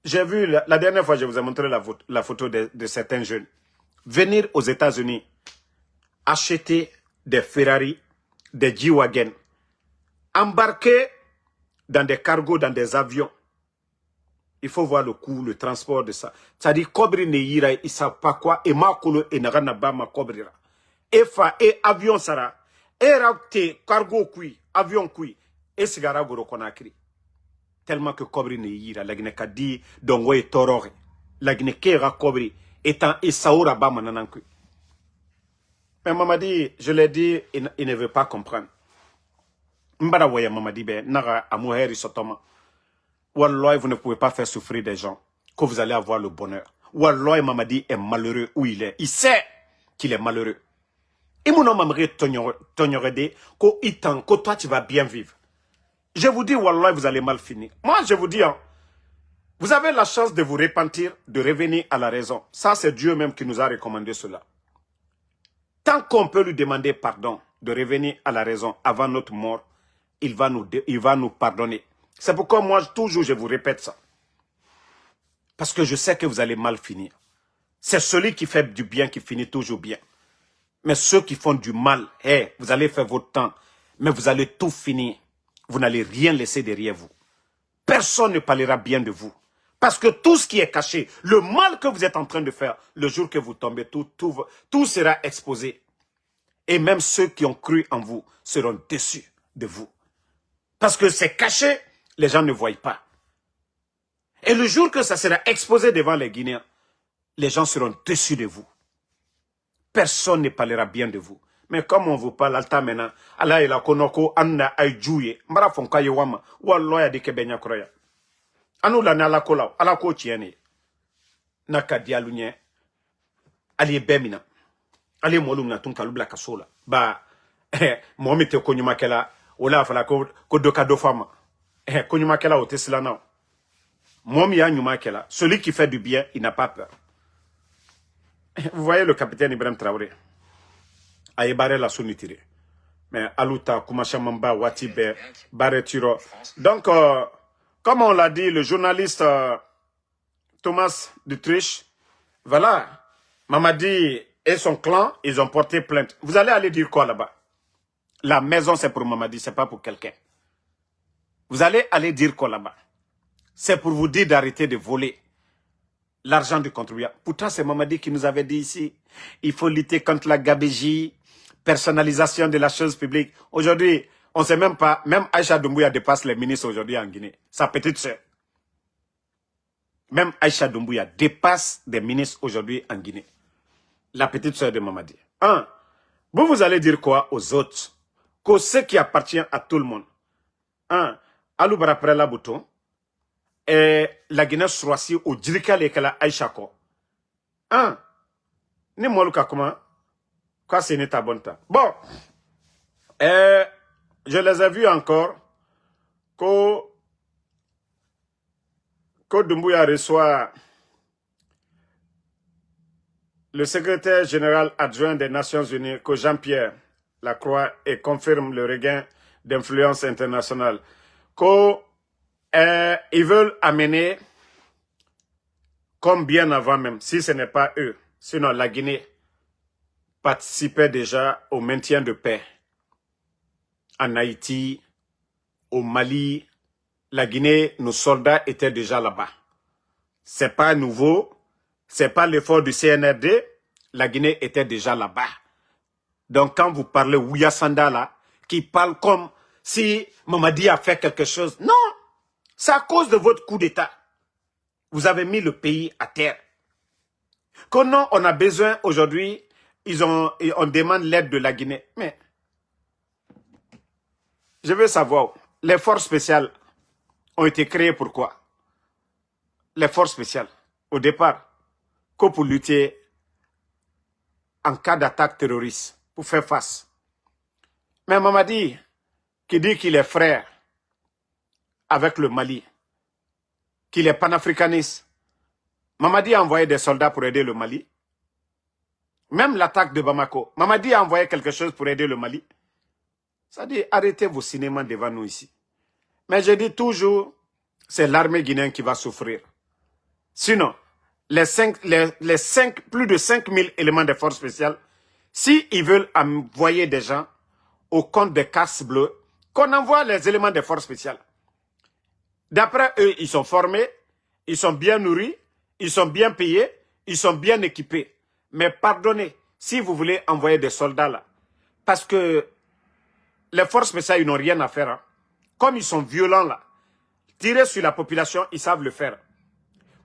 J'ai vu, la dernière fois, je vous ai montré la photo de certains jeunes. Venir aux États-Unis, acheter des Ferrari, des G-Wagon, embarquer dans des cargos, dans des avions. Il faut voir le coût, le transport de ça. C'est-à-dire, Kobri ne yira, ils ne savent pas quoi, et Makolo et Naranaba ma Kobrira. Et fa, et avion sara, et rakte, cargo kui, avion kui, et sigara goro konakri. Tellement que Kobri ne yira, la Guinée Kadi, dongo et torore. La Guinée Kera Kobri, étant et saoura ba mananankui. Mais Mamadi, je l'ai dit, il ne veut pas comprendre. Mbara waya Mamadi be, naga amouheri sotoma. Wallah, vous ne pouvez pas faire souffrir des gens, que vous allez avoir le bonheur. Wallah, Mamadi est malheureux où il est. Il sait qu'il est malheureux. Et mon homme aimerait t'ignorer, que toi tu vas bien vivre. Je vous dis, Wallah, vous allez mal finir. Moi, je vous dis, hein, vous avez la chance de vous repentir, de revenir à la raison. Ça, c'est Dieu même qui nous a recommandé cela. Tant qu'on peut lui demander pardon, de revenir à la raison avant notre mort, il va nous pardonner. C'est pourquoi moi, toujours, je vous répète ça. Parce que je sais que vous allez mal finir. C'est celui qui fait du bien qui finit toujours bien. Mais ceux qui font du mal, vous allez faire votre temps, mais vous allez tout finir. Vous n'allez rien laisser derrière vous. Personne ne parlera bien de vous. Parce que tout ce qui est caché, le mal que vous êtes en train de faire, le jour que vous tombez, tout sera exposé. Et même ceux qui ont cru en vous seront déçus de vous. Parce que c'est caché, les gens ne voient pas. Et le jour que ça sera exposé devant les Guinéens, les gens seront déçus de vous. Personne ne parlera bien de vous. Mais comme on vous parle, alta maintenant, Allah ila konoko anna ay jouye, mbara fonka yewama, walloya de kebenya kroya. Anu la na ala kola, ala ko tiene. Naka dialunye, ali bemina. Ali molum na tunka lubla kasola. Ba, mohamite konyuma kela, ola fala ko doka do fama. Konyuma kela o tesla na. Momi ya nyuma kela, celui qui fait du bien, il n'a pas peur. Vous voyez le capitaine Ibrahim Traoré. Aïe barre la sonitire. Mais Aluta, Kumachamamba, Watibe, Bareturo. Donc, comme on l'a dit, le journaliste Thomas Dutriche, voilà, Mamadi et son clan, ils ont porté plainte. Vous allez aller dire quoi là-bas? La maison, c'est pour Mamadi, c'est pas pour quelqu'un. Vous allez aller dire quoi là-bas? C'est pour vous dire d'arrêter de voler l'argent du contribuable. Pourtant, c'est Mamadi qui nous avait dit ici, il faut lutter contre la gabégie, personnalisation de la chose publique. Aujourd'hui, on ne sait même pas, même Aïcha Doumbouya dépasse les ministres aujourd'hui en Guinée. Sa petite sœur. Même Aïcha Doumbouya dépasse des ministres aujourd'hui en Guinée. La petite sœur de Mamadi. Vous allez dire quoi aux autres? Que ce qui appartient à tout le monde. Alou Baraprela Bouton, et la Guinée Sourasi au Djirika Lekala Aïcha Ko. Ni Moluka comment? Quoi, c'est ta bonne temps. Bon, je les ai vus encore que Doumbouya reçoit le secrétaire général adjoint des Nations Unies, que Jean-Pierre Lacroix, et confirme le regain d'influence internationale. Ils veulent amener, comme bien avant même, si ce n'est pas eux, sinon la Guinée participait déjà au maintien de paix en Haïti, au Mali. La Guinée, nos soldats étaient déjà là-bas. C'est pas nouveau, c'est pas l'effort du CNRD, la Guinée était déjà là-bas. Donc quand vous parlez Ouya Sanda là, qui parle comme si Mamadi a fait quelque chose, non, c'est à cause de votre coup d'État. Vous avez mis le pays à terre. Que non, on a besoin aujourd'hui, on demande l'aide de la Guinée. Mais, je veux savoir, les forces spéciales ont été créées pour quoi? Les forces spéciales, au départ, que pour lutter en cas d'attaque terroriste, pour faire face. Mais Mamadi, qui dit qu'il est frère avec le Mali, qu'il est panafricaniste, Mamadi a envoyé des soldats pour aider le Mali. Même l'attaque de Bamako, Mamadi a envoyé quelque chose pour aider le Mali. Ça dit, arrêtez vos cinémas devant nous ici. Mais je dis toujours, c'est l'armée guinéenne qui va souffrir. Sinon, plus de 5000 éléments de force spéciales, s'ils veulent envoyer des gens au compte des casques bleus, qu'on envoie les éléments de force spéciales. D'après eux, ils sont formés, ils sont bien nourris, ils sont bien payés, ils sont bien équipés. Mais pardonnez, si vous voulez envoyer des soldats là, parce que les forces spéciales, ils n'ont rien à faire. Hein. Comme ils sont violents là, tirer sur la population, ils savent le faire.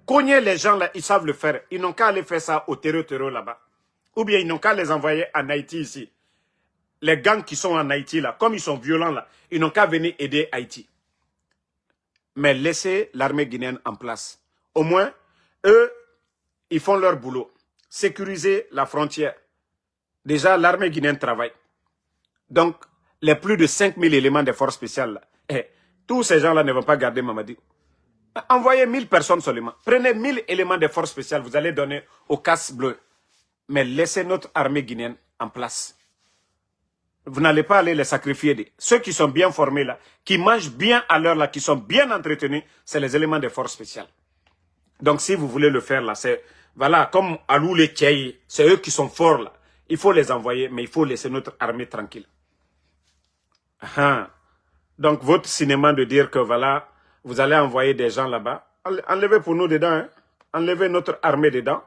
Cogner les gens là, ils savent le faire. Ils n'ont qu'à aller faire ça au terreau là-bas. Ou bien ils n'ont qu'à les envoyer en Haïti ici. Les gangs qui sont en Haïti là, comme ils sont violents là, ils n'ont qu'à venir aider Haïti. Mais laissez l'armée guinéenne en place. Au moins, eux, ils font leur boulot. Sécuriser la frontière. Déjà, l'armée guinéenne travaille. Donc, les plus de 5000 éléments de force spéciales, là, tous ces gens-là ne vont pas garder Mamadi. Envoyez 1000 personnes seulement. Prenez 1000 éléments de force spéciales, vous allez donner aux casques bleus. Mais laissez notre armée guinéenne en place. Vous n'allez pas aller les sacrifier. Ceux qui sont bien formés là, qui mangent bien à l'heure là, qui sont bien entretenus, c'est les éléments de force spéciales. Donc si vous voulez le faire là, c'est, voilà, comme Alou les Tchaï, c'est eux qui sont forts là. Il faut les envoyer, mais il faut laisser notre armée tranquille. Donc votre cinéma de dire que voilà, vous allez envoyer des gens là-bas, enlevez pour nous dedans, hein? Enlevez notre armée dedans,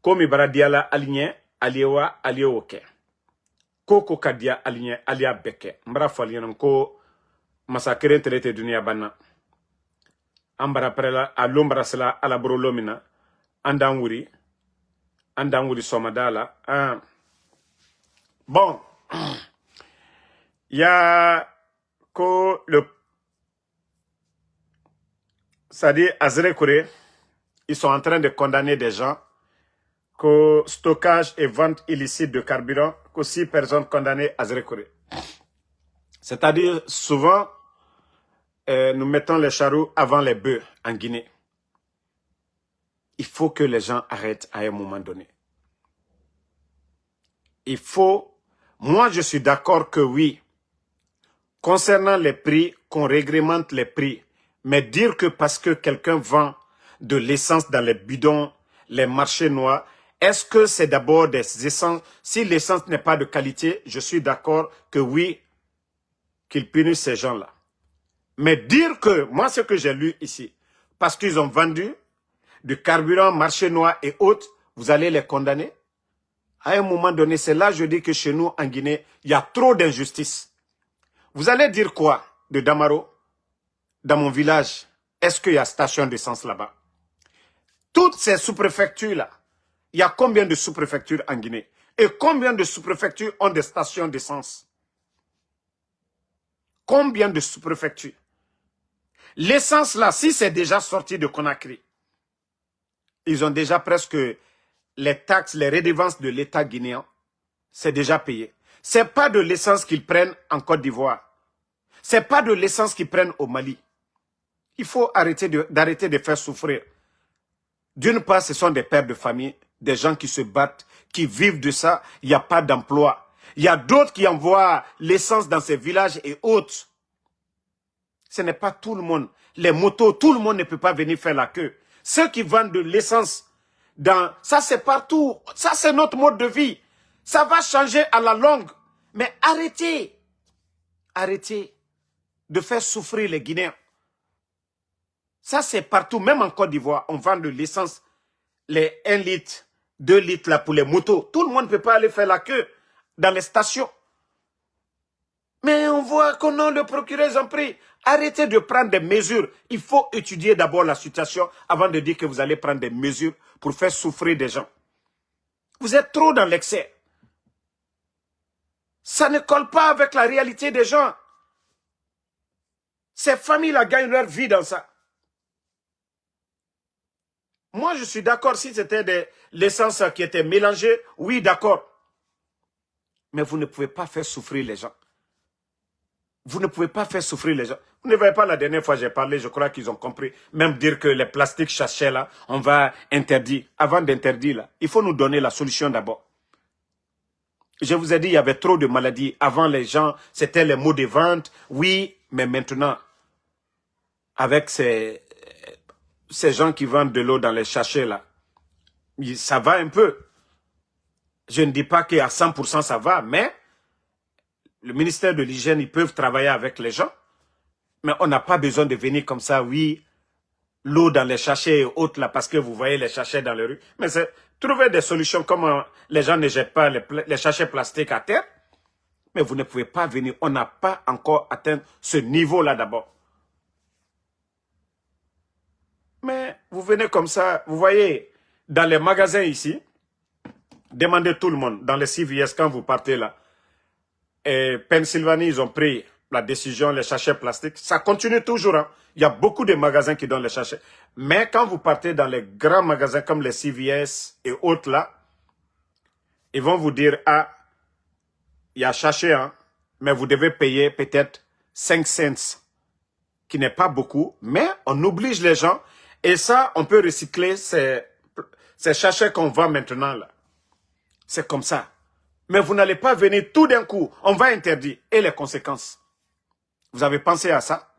comme Ibara Diala aligné, Aliewa, Aliewoke. Koko Kadia aligné, Alia Beke. Mbra Falien ko massacre traité dunia bana. Ambara prela, à l'ombra sela, à la brolomina, Andanguri Somadala. Bon, il y a que le. C'est-à-dire, Azere Kouré, ils sont en train de condamner des gens que stockage et vente illicite de carburant, que 6 personnes condamnées à Azere Kouré. C'est-à-dire, souvent, nous mettons les charrues avant les bœufs en Guinée. Il faut que les gens arrêtent à un moment donné. Il faut... Moi, je suis d'accord que oui, concernant les prix, qu'on réglemente les prix, mais dire que parce que quelqu'un vend de l'essence dans les bidons, les marchés noirs, est-ce que c'est d'abord des essences? Si l'essence n'est pas de qualité, je suis d'accord que oui, qu'ils punissent ces gens-là. Mais dire que, moi ce que j'ai lu ici, parce qu'ils ont vendu du carburant, marché noir et autres, vous allez les condamner? À un moment donné, c'est là je dis que chez nous, en Guinée, il y a trop d'injustice. Vous allez dire quoi de Damaro? Dans mon village, est-ce qu'il y a station d'essence là-bas? Toutes ces sous-préfectures-là, il y a combien de sous-préfectures en Guinée? Et combien de sous-préfectures ont des stations d'essence? Combien de sous-préfectures? L'essence là, si c'est déjà sorti de Conakry, ils ont déjà presque les taxes, les redevances de l'État guinéen, c'est déjà payé. C'est pas de l'essence qu'ils prennent en Côte d'Ivoire. C'est pas de l'essence qu'ils prennent au Mali. Il faut arrêter de faire souffrir. D'une part, ce sont des pères de famille, des gens qui se battent, qui vivent de ça. Il n'y a pas d'emploi. Il y a d'autres qui envoient l'essence dans ces villages et autres. Ce n'est pas tout le monde. Les motos, tout le monde ne peut pas venir faire la queue. Ceux qui vendent de l'essence, ça c'est partout. Ça c'est notre mode de vie. Ça va changer à la longue. Mais arrêtez. Arrêtez de faire souffrir les Guinéens. Ça c'est partout. Même en Côte d'Ivoire, on vend de l'essence, les 1 litre, 2 litres là pour les motos. Tout le monde ne peut pas aller faire la queue dans les stations. Mais on voit qu'on a le procureur, ils ont pris. Arrêtez de prendre des mesures. Il faut étudier d'abord la situation avant de dire que vous allez prendre des mesures pour faire souffrir des gens. Vous êtes trop dans l'excès. Ça ne colle pas avec la réalité des gens. Ces familles-là gagnent leur vie dans ça. Moi, je suis d'accord si c'était de l'essence qui était mélangée. Oui, d'accord. Mais vous ne pouvez pas faire souffrir les gens. Vous ne pouvez pas faire souffrir les gens. Vous ne voyez pas la dernière fois j'ai parlé, je crois qu'ils ont compris. Même dire que les plastiques sachets là, on va interdire. Avant d'interdire là, il faut nous donner la solution d'abord. Je vous ai dit, il y avait trop de maladies. Avant les gens, c'était les mots de vente. Oui, mais maintenant, avec ces gens qui vendent de l'eau dans les sachets là, ça va un peu. Je ne dis pas qu'à 100% ça va, mais le ministère de l'Hygiène, ils peuvent travailler avec les gens. Mais on n'a pas besoin de venir comme ça, oui, l'eau dans les sachets et autres là, parce que vous voyez les sachets dans les rues. Mais c'est trouver des solutions comme les gens ne jettent pas les sachets plastiques à terre. Mais vous ne pouvez pas venir, on n'a pas encore atteint ce niveau-là d'abord. Mais vous venez comme ça, vous voyez, dans les magasins ici, demandez tout le monde, dans les CVS, quand vous partez là, et Pennsylvanie, ils ont pris la décision, les sachets plastiques. Ça continue toujours. Hein. Il y a beaucoup de magasins qui donnent les sachets. Mais quand vous partez dans les grands magasins comme les CVS et autres là, ils vont vous dire, ah, il y a sachet, hein, mais vous devez payer peut-être 5 cents, qui n'est pas beaucoup, mais on oblige les gens. Et ça, on peut recycler ces sachets qu'on vend maintenant là. C'est comme ça. Mais vous n'allez pas venir tout d'un coup. On va interdire. Et les conséquences? Vous avez pensé à ça?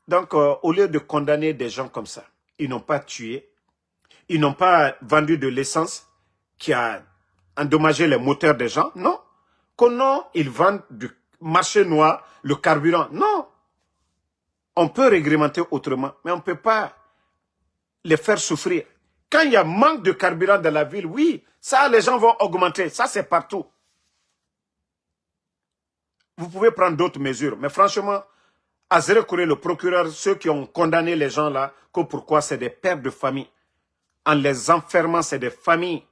Donc, au lieu de condamner des gens comme ça, ils n'ont pas tué. Ils n'ont pas vendu de l'essence qui a endommagé les moteurs des gens. Non. Non, ils vendent du marché noir, le carburant. Non. On peut réglementer autrement, mais on ne peut pas les faire souffrir. Quand il y a manque de carburant dans la ville, oui, ça, les gens vont augmenter. Ça, c'est partout. Vous pouvez prendre d'autres mesures. Mais franchement, à Zérekouré, le procureur, ceux qui ont condamné les gens là, que pourquoi c'est des pères de famille. En les enfermant, c'est des familles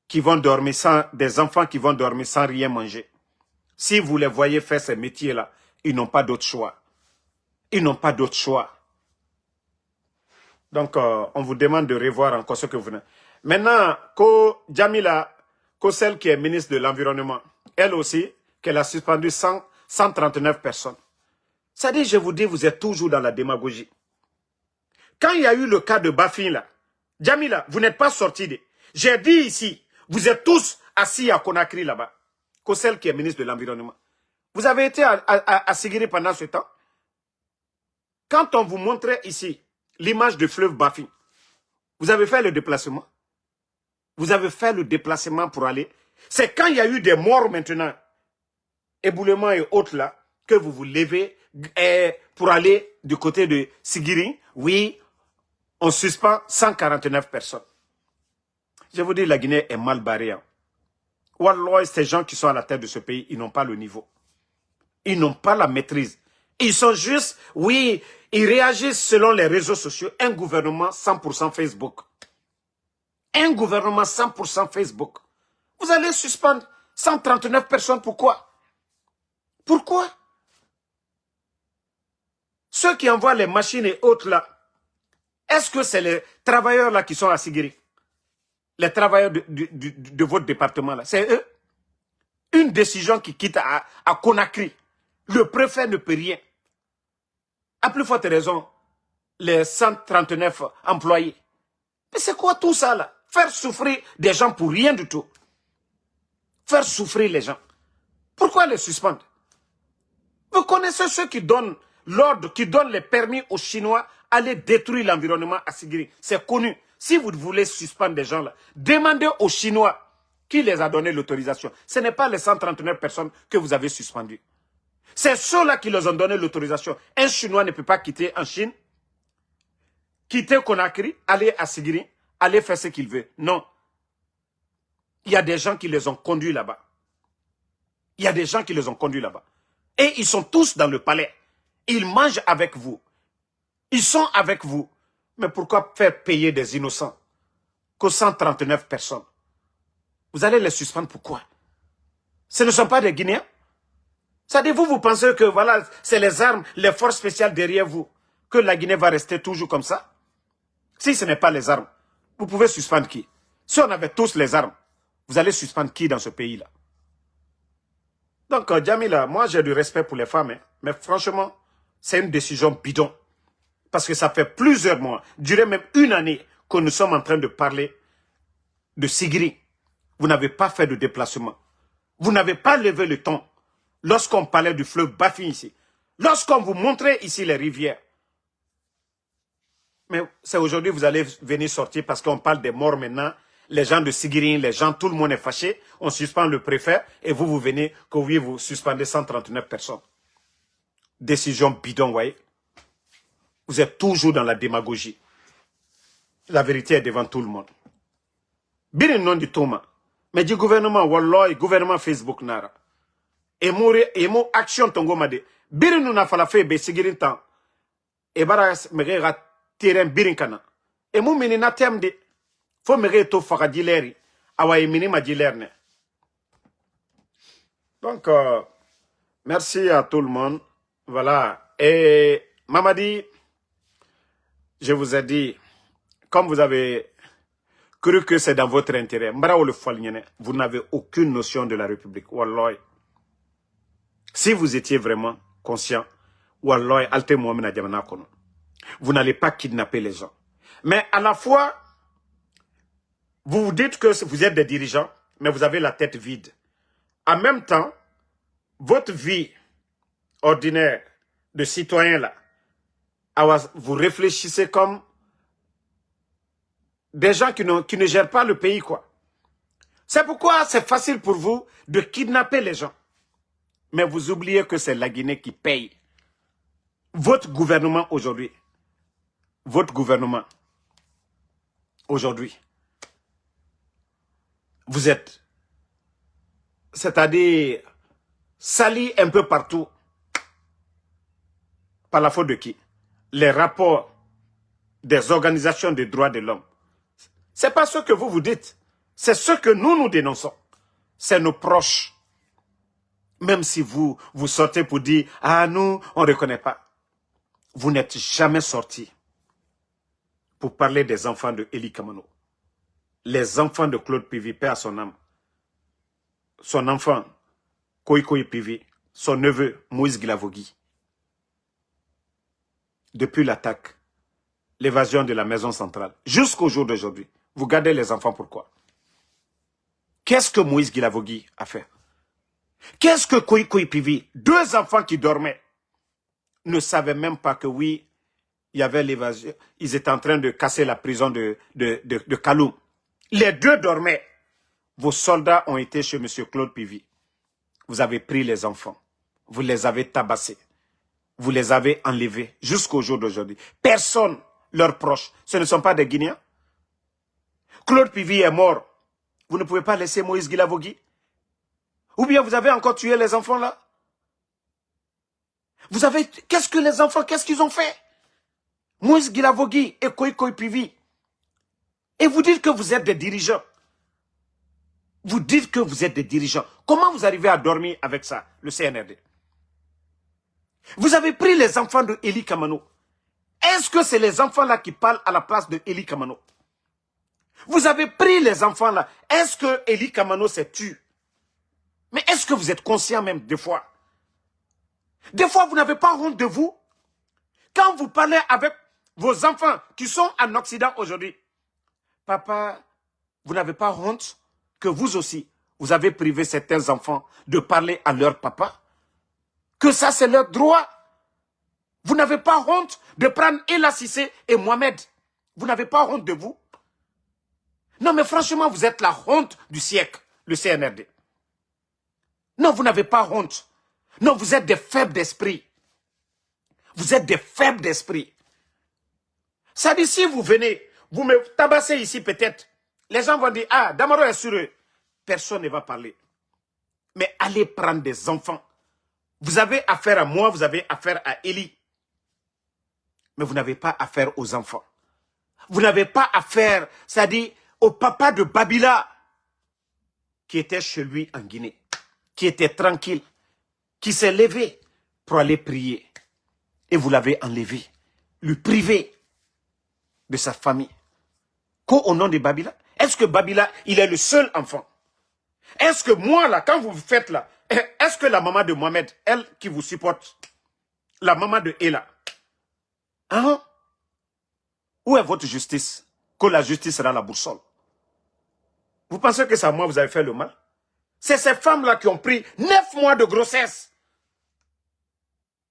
qui vont dormir sans, des enfants qui vont dormir sans rien manger. Si vous les voyez faire ces métiers-là, ils n'ont pas d'autre choix. Ils n'ont pas d'autre choix. Donc, on vous demande de revoir encore ce que vous venez. Maintenant, Djamila, celle qui est ministre de l'Environnement, elle aussi, qu'elle a suspendu 139 personnes. Ça dit, je vous dis, vous êtes toujours dans la démagogie. Quand il y a eu le cas de Bafin, là, Djamila, vous n'êtes pas sorti. J'ai dit ici, vous êtes tous assis à Conakry là-bas. Celle qui est ministre de l'Environnement. Vous avez été à Sigiri pendant ce temps. Quand on vous montrait ici l'image du fleuve Bafi, vous avez fait le déplacement. Vous avez fait le déplacement pour aller. C'est quand il y a eu des morts maintenant, éboulements et autres là, que vous vous levez pour aller du côté de Sigiri. Oui, on suspend 149 personnes. Je vous dis, la Guinée est mal barrée. Hein. Wallah, ces gens qui sont à la tête de ce pays, ils n'ont pas le niveau. Ils n'ont pas la maîtrise. Ils sont juste, oui, ils réagissent selon les réseaux sociaux. Un gouvernement 100% Facebook. Un gouvernement 100% Facebook. Vous allez suspendre 139 personnes, pourquoi? Pourquoi? Ceux qui envoient les machines et autres là, est-ce que c'est les travailleurs là qui sont à Sigiri? Les travailleurs de votre département là, c'est eux? Une décision qui quitte à Conakry. Le préfet ne peut rien. À plus forte raison, les 139 employés. Mais c'est quoi tout ça là? Faire souffrir des gens pour rien du tout. Faire souffrir les gens. Pourquoi les suspendre? Vous connaissez ceux qui donnent l'ordre, qui donnent les permis aux Chinois d'aller détruire l'environnement à Sigiri. C'est connu. Si vous voulez suspendre des gens là, demandez aux Chinois qui les a donné l'autorisation. Ce n'est pas les 139 personnes que vous avez suspendues. C'est ceux-là qui leur ont donné l'autorisation. Un Chinois ne peut pas quitter en Chine, quitter Conakry, aller à Sigiri, aller faire ce qu'il veut. Non. Il y a des gens qui les ont conduits là-bas. Il y a des gens qui les ont conduits là-bas. Et ils sont tous dans le palais. Ils mangent avec vous. Ils sont avec vous. Mais pourquoi faire payer des innocents que 139 personnes? Vous allez les suspendre pourquoi? Ce ne sont pas des Guinéens. C'est-à-dire, vous pensez que voilà, c'est les armes, les forces spéciales derrière vous, que la Guinée va rester toujours comme ça? Si ce n'est pas les armes, vous pouvez suspendre qui? Si on avait tous les armes, vous allez suspendre qui dans ce pays-là? Donc, Djamila, moi j'ai du respect pour les femmes, hein, mais franchement, c'est une décision bidon. Parce que ça fait plusieurs mois, durant même une année, que nous sommes en train de parler de Sigiri. Vous n'avez pas fait de déplacement. Vous n'avez pas levé le ton. Lorsqu'on parlait du fleuve Bafi ici, lorsqu'on vous montrait ici les rivières. Mais c'est aujourd'hui que vous allez venir sortir parce qu'on parle des morts maintenant. Les gens de Sigiri, les gens, tout le monde est fâché. On suspend le préfet et vous venez, que oui, vous suspendez 139 personnes. Décision bidon, vous voyez. Vous êtes toujours dans la démagogie. La vérité est devant tout le monde. Bien non du Thomas. Mais du gouvernement, Wallah, gouvernement Facebook, Nara. Et mon action tongo made birin na fala fe be sigirin tan e bara mege terrain birin kana et mon mini na temde fo mege to faka dileri awaye mini ma dilerne. Donc merci à tout le monde. Voilà. Et Mamadi, je vous ai dit, comme vous avez cru que c'est dans votre intérêt, vous n'avez aucune notion de la République. Wallah. Si vous étiez vraiment conscient, Wallah, vous n'allez pas kidnapper les gens. Mais à la fois, vous vous dites que vous êtes des dirigeants, mais vous avez la tête vide. En même temps, votre vie ordinaire de citoyen là, vous réfléchissez comme des gens qui ne gèrent pas le pays, quoi. C'est pourquoi c'est facile pour vous de kidnapper les gens. Mais vous oubliez que c'est la Guinée qui paye. Votre gouvernement aujourd'hui, vous êtes, c'est-à-dire, sali un peu partout. Par la faute de qui? Les rapports des organisations des droits de l'homme. C'est pas ce que vous vous dites. C'est ce que nous dénonçons. C'est nos proches. Même si vous sortez pour dire, ah nous, on ne reconnaît pas. Vous n'êtes jamais sorti pour parler des enfants de Eli Kamano. Les enfants de Claude Pivi, paix à son âme. Son enfant, Koikoy Pivi, son neveu, Moïse Guilavogui. Depuis l'attaque, l'évasion de la maison centrale, jusqu'au jour d'aujourd'hui, vous gardez les enfants pourquoi? Qu'est-ce que Moïse Guilavogui a fait? Qu'est-ce que Koï Pivi, 2 enfants qui dormaient, ne savaient même pas que oui, il y avait l'évasion. Ils étaient en train de casser la prison de Kaloum. Les 2 dormaient. Vos soldats ont été chez M. Claude Pivi. Vous avez pris les enfants. Vous les avez tabassés. Vous les avez enlevés jusqu'au jour d'aujourd'hui. Personne, leurs proches, ce ne sont pas des Guinéens. Claude Pivi est mort. Vous ne pouvez pas laisser Moïse Guilavogui. Ou bien vous avez encore tué les enfants là. Vous avez... Qu'est-ce que les enfants, qu'est-ce qu'ils ont fait? Moïse Guilavogui et Koï Pivi. Et vous dites que vous êtes des dirigeants. Vous dites que vous êtes des dirigeants. Comment vous arrivez à dormir avec ça, le CNRD? Vous avez pris les enfants de Eli Kamano. Est-ce que c'est les enfants là qui parlent à la place de Eli Kamano? Vous avez pris les enfants là. Est-ce que Eli Kamano s'est tué? Mais est-ce que vous êtes conscient même des fois? Des fois, vous n'avez pas honte de vous? Quand vous parlez avec vos enfants qui sont en Occident aujourd'hui, papa, vous n'avez pas honte que vous aussi, vous avez privé certains enfants de parler à leur papa? Que ça, c'est leur droit? Vous n'avez pas honte de prendre Ella Cissé et Mohamed? Vous n'avez pas honte de vous? Non, mais franchement, vous êtes la honte du siècle, le CNRD. Non, vous n'avez pas honte. Non, vous êtes des faibles d'esprit. Vous êtes des faibles d'esprit. Ça dit, si vous venez, vous me tabassez ici peut-être, les gens vont dire, ah, Damaro est sur eux. Personne ne va parler. Mais allez prendre des enfants. Vous avez affaire à moi, vous avez affaire à Eli. Mais vous n'avez pas affaire aux enfants. Vous n'avez pas affaire, ça dit, au papa de Babila, qui était chez lui en Guinée, qui était tranquille, qui s'est levé pour aller prier. Et vous l'avez enlevé, lui privé de sa famille. Qu'au nom de Babila? Est-ce que Babila, il est le seul enfant? Est-ce que moi, là, quand vous faites là, est-ce que la maman de Mohamed, elle qui vous supporte, la maman de Ella, hein? Où est votre justice? Que la justice sera la boussole. Vous pensez que c'est à moi vous avez fait le mal? C'est ces femmes-là qui ont pris 9 mois de grossesse.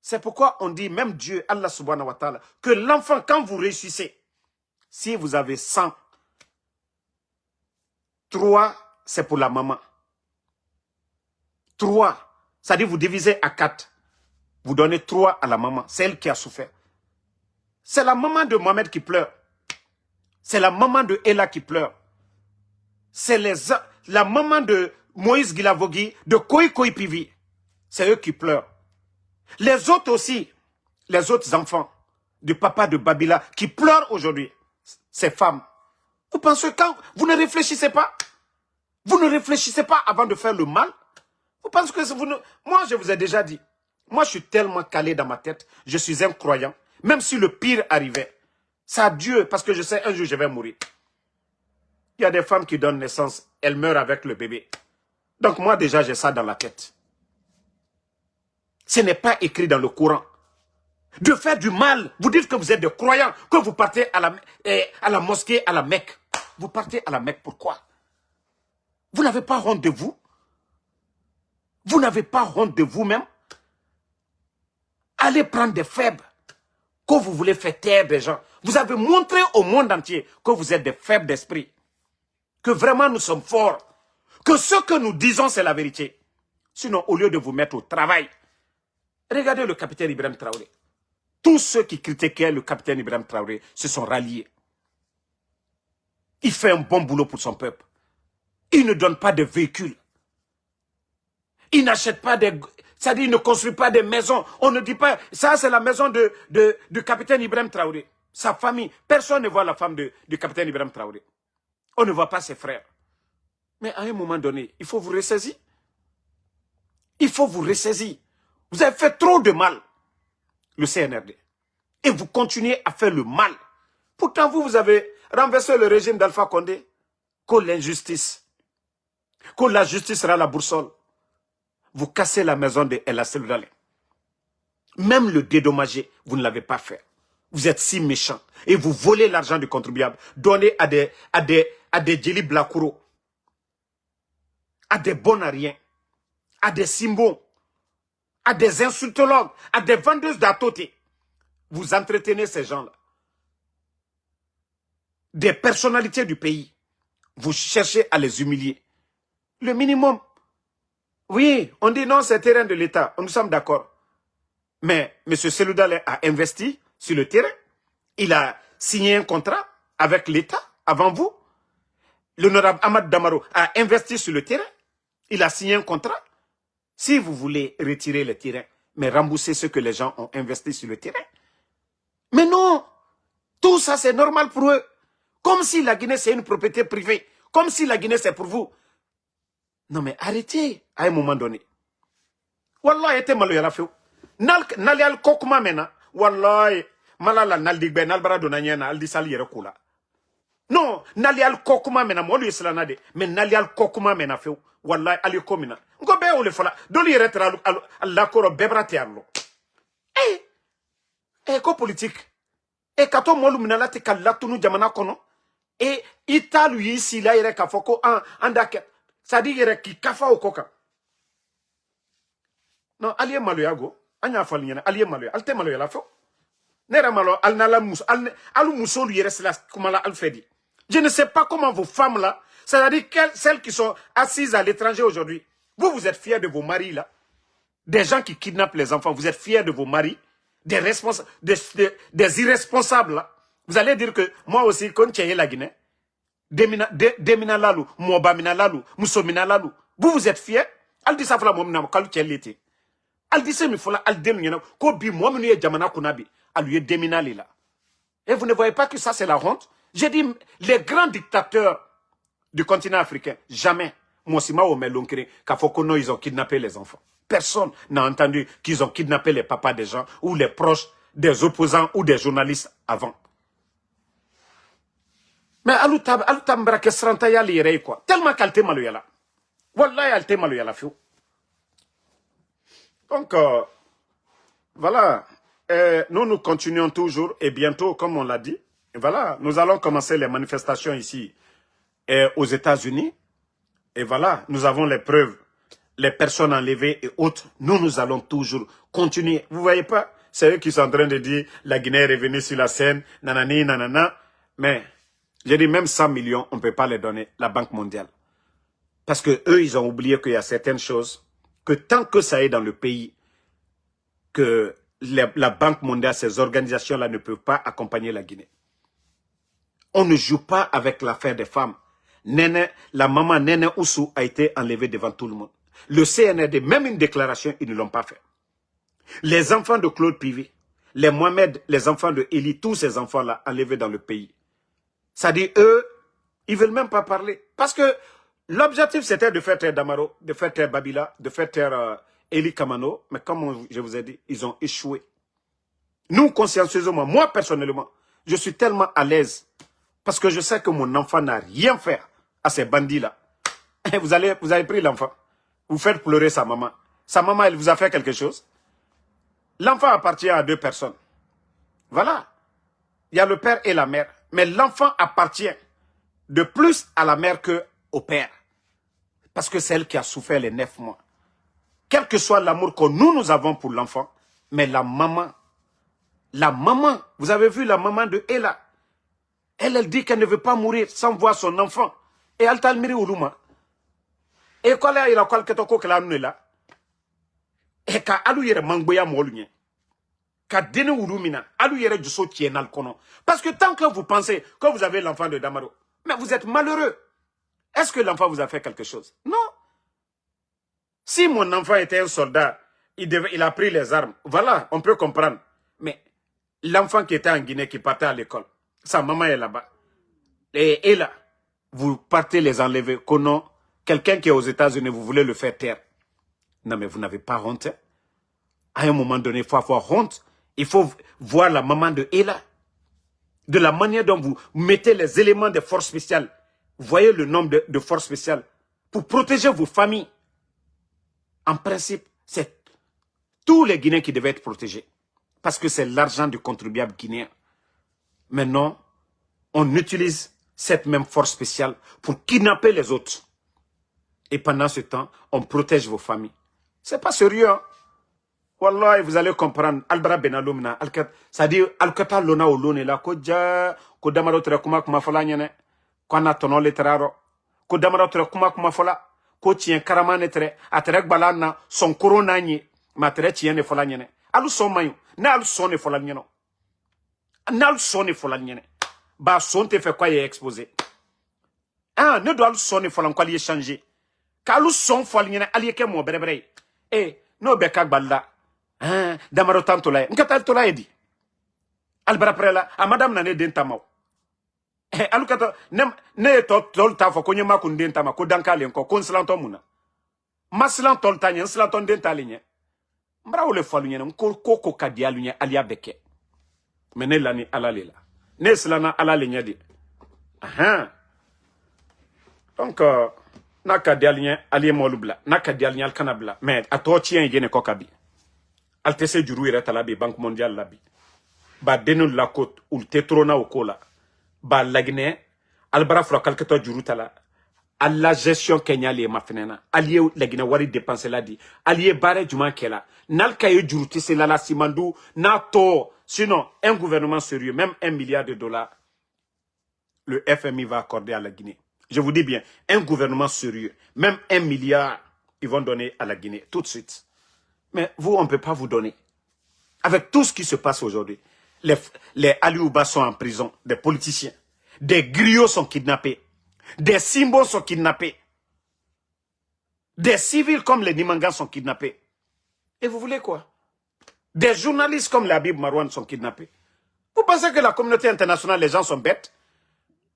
C'est pourquoi on dit, même Dieu, Allah subhanahu wa ta'ala, que l'enfant, quand vous réussissez, si vous avez 100, 3, c'est pour la maman. 3, c'est-à-dire vous divisez à 4. Vous donnez 3 à la maman. C'est elle qui a souffert. C'est la maman de Mohamed qui pleure. C'est la maman de Ella qui pleure. C'est la maman de Moïse Guilavogui, de Koï Pivi. C'est eux qui pleurent. Les autres aussi, les autres enfants du papa de Babila qui pleurent aujourd'hui, ces femmes. Vous pensez quand vous ne réfléchissez pas? Vous ne réfléchissez pas avant de faire le mal? Vous pensez que vous ne... Moi, je vous ai déjà dit, moi, je suis tellement calé dans ma tête, je suis un croyant, même si le pire arrivait. C'est à Dieu, parce que je sais, un jour, je vais mourir. Il y a des femmes qui donnent naissance, elles meurent avec le bébé. Donc moi, déjà, j'ai ça dans la tête. Ce n'est pas écrit dans le Coran. De faire du mal, vous dites que vous êtes des croyants, que vous partez à la mosquée, à la Mecque. Vous partez à la Mecque, pourquoi? Vous n'avez pas honte de vous? Vous n'avez pas honte de vous-même? Allez prendre des faibles, que vous voulez faire taire des gens. Vous avez montré au monde entier que vous êtes des faibles d'esprit. Que vraiment nous sommes forts. Que ce que nous disons, c'est la vérité. Sinon, au lieu de vous mettre au travail, regardez le capitaine Ibrahim Traoré. Tous ceux qui critiquaient le capitaine Ibrahim Traoré se sont ralliés. Il fait un bon boulot pour son peuple. Il ne donne pas de véhicules. Il n'achète pas des... C'est-à-dire, il ne construit pas des maisons. On ne dit pas... Ça, c'est la maison du capitaine Ibrahim Traoré. Sa famille. Personne ne voit la femme du capitaine Ibrahim Traoré. On ne voit pas ses frères. Mais à un moment donné, il faut vous ressaisir. Il faut vous ressaisir. Vous avez fait trop de mal, le CNRD. Et vous continuez à faire le mal. Pourtant, vous avez renversé le régime d'Alpha Condé. Que l'injustice. Que la justice sera la boussole. Vous cassez la maison de El Asseloudalé. Même le dédommager, vous ne l'avez pas fait. Vous êtes si méchants. Et vous volez l'argent du contribuable. Donnez à des Djeli Blakouro. À des bons à rien. à des symboles, à des insultologues, à des vendeuses d'atoté. Vous entretenez ces gens-là. Des personnalités du pays. Vous cherchez à les humilier. Le minimum. Oui, on dit non, c'est terrain de l'État. Nous sommes d'accord. Mais M. Seloudalé a investi sur le terrain. Il a signé un contrat avec l'État avant vous. L'honorable Ahmad Damaro a investi sur le terrain. Il a signé un contrat. Si vous voulez retirer le terrain, mais rembourser ce que les gens ont investi sur le terrain. Mais non, tout ça c'est normal pour eux. Comme si la Guinée c'est une propriété privée. Comme si la Guinée c'est pour vous. Non mais arrêtez à un moment donné. Wallah était malo yala feu. Nali al kokuma mena. Wallah malala naldigbe nalbara donanyena aldi sali yere kula. Non, nali al kokuma mena mo lu slana de, mais nali al kokuma mena feu. Wallah ali komina. Ngo be o le fola. Doli yere tra al koro bebrate allo. Ko politique. Kato mo lu minala te kalatunu jamana kono. Italu yisi la yere kafoko andake. Sadi yere ki kafa okoka. Non, aliye malo yago. Anya fali nyana aliye malo ya. Alte malo ya la fo. Nera malo al nala mus alu musolu yere sela kumala alfedi. Je ne sais pas comment vos femmes là, c'est-à-dire celles qui sont assises à l'étranger aujourd'hui, vous êtes fiers de vos maris là, des gens qui kidnappent les enfants, vous êtes fiers de vos maris, des responsables, des irresponsables là. Vous allez dire que moi aussi, quand tu es la Guinée, Demina Lalou, Mobamina Lalou, Moussomina Lalou, vous êtes fiers? Al dit ça fla momina kalu l'été. Al dit ça mi fola al demina ko bi mo menu jamana kunabi al lui demina lila. Et vous ne voyez pas que ça c'est la honte? J'ai dit les grands dictateurs du continent africain, jamais Mosima ou Melonkere Kafokono ils ont kidnappé les enfants. Personne n'a entendu qu'ils ont kidnappé les papas des gens ou les proches des opposants ou des journalistes avant. Mais alutam brake sranta ya lirei quoi. Tellement qu'elle te malu yala. Wallahi elle te malu yala fiou. Donc voilà, nous continuons toujours et bientôt comme on l'a dit, voilà, nous allons commencer les manifestations ici aux États-Unis. Et voilà, nous avons les preuves, les personnes enlevées et autres. Nous allons toujours continuer. Vous voyez pas, c'est eux qui sont en train de dire la Guinée est revenue sur la scène, nanani, nanana. Mais j'ai dit même 100 millions, on ne peut pas les donner, la Banque mondiale. Parce que eux, ils ont oublié qu'il y a certaines choses, que tant que ça est dans le pays, que la Banque mondiale, ces organisations-là ne peuvent pas accompagner la Guinée. On ne joue pas avec l'affaire des femmes. La maman Nene Oussou a été enlevée devant tout le monde. Le CNRD, même une déclaration, ils ne l'ont pas fait. Les enfants de Claude Pivet, les Mohamed, les enfants de Eli, tous ces enfants-là enlevés dans le pays. Ça dit, eux, ils ne veulent même pas parler. Parce que l'objectif, c'était de faire taire Damaro, de faire taire Babila, de faire taire Eli Kamano. Mais comme je vous ai dit, ils ont échoué. Nous, consciencieusement, moi personnellement, je suis tellement à l'aise. Parce que je sais que mon enfant n'a rien fait à ces bandits-là. Vous avez pris l'enfant. Vous faites pleurer sa maman. Sa maman, elle vous a fait quelque chose. L'enfant appartient à deux personnes. Voilà. Il y a le père et la mère. Mais l'enfant appartient de plus à la mère qu'au père. Parce que c'est elle qui a souffert les 9 mois. Quel que soit l'amour que nous avons pour l'enfant, mais la maman, vous avez vu la maman de Ella. Elle dit qu'elle ne veut pas mourir sans voir son enfant. Et elle t'a admiré Oulouma. Et quand elle a quelque chose qu'elle a là, et quand elle a mangboya molunye, quand dene Ouloumina, elle a du saut qui est dans le kono. Parce que tant que vous pensez que vous avez l'enfant de Damaro, mais vous êtes malheureux. Est-ce que l'enfant vous a fait quelque chose? Non. Si mon enfant était un soldat, il a pris les armes. Voilà, on peut comprendre. Mais l'enfant qui était en Guinée, qui partait à l'école, sa maman est là-bas. Et là, vous partez les enlever. Qu'on quelqu'un qui est aux États-Unis, vous voulez le faire taire. Non, mais vous n'avez pas honte. Hein? À un moment donné, il faut avoir honte. Il faut voir la maman de Ella. De la manière dont vous mettez les éléments des forces spéciales. Vous voyez le nombre de forces spéciales. Pour protéger vos familles. En principe, c'est tous les Guinéens qui devaient être protégés. Parce que c'est l'argent du contribuable guinéen. Maintenant, on utilise cette même force spéciale pour kidnapper les autres. Et pendant ce temps, on protège vos familles. C'est pas sérieux. Hein? Wallah, vous allez comprendre. Albra Benalumna, c'est-à-dire, Alkata Lona ou Lone la, Koja, Kodamaro Trekuma Kumafolanyane, Kwana Tono Letraro, Kodamaro Trekuma Fola, Kotien Karamanetre, Atrek Balana, son Coronani, Matre Tiene Folanyane. Alu son mayu, na alu son e Folanyano. Na alu son e Folanyane. Ba son te fait quoi y est exposé. Ah, ne doit alu son e Folan quoi y est changé. Kalu son Folanyane, allié ke mo berebre. Eh, no beka gballa. Ah, damaro tanto la. Nkata to la edi. Albara prela, a madame nane den tamao. Eh, alu kata ne tol ta fo ko nyema kun den tama ko dankale nko kon slanto muna. Maslan tol tanya slanto den talinye. Mbra ole falu nyene ko kadialu nye alia beke. Mene lani alalela. Ne slana alale nyadi. Aha. Donc na kadialu nye alie molubla, na kadialu nye alkanabla. Mais ato tien yene kokabi. Altese juru ire talabi Banque mondiale labi. Ba denul la côte ou tetrona au kola. Ba lagne albara fro kalketo juru tala. À la gestion kenyali mafenena allié lagne wari dépenser la di allié bare juma kela nalkaye juru tise la simandu na to sinon un gouvernement sérieux même 1 milliard de dollars le FMI va accorder à la Guinée. Je vous dis bien, un gouvernement sérieux, même 1 milliard, ils vont donner à la Guinée tout de suite. Mais vous, on ne peut pas vous donner. Avec tout ce qui se passe aujourd'hui, les Aliouba sont en prison, des politiciens, des griots sont kidnappés, des Simbos sont kidnappés, des civils comme les Nimangans sont kidnappés. Et vous voulez quoi? Des journalistes comme l'Habib Marouane sont kidnappés. Vous pensez que la communauté internationale, les gens sont bêtes?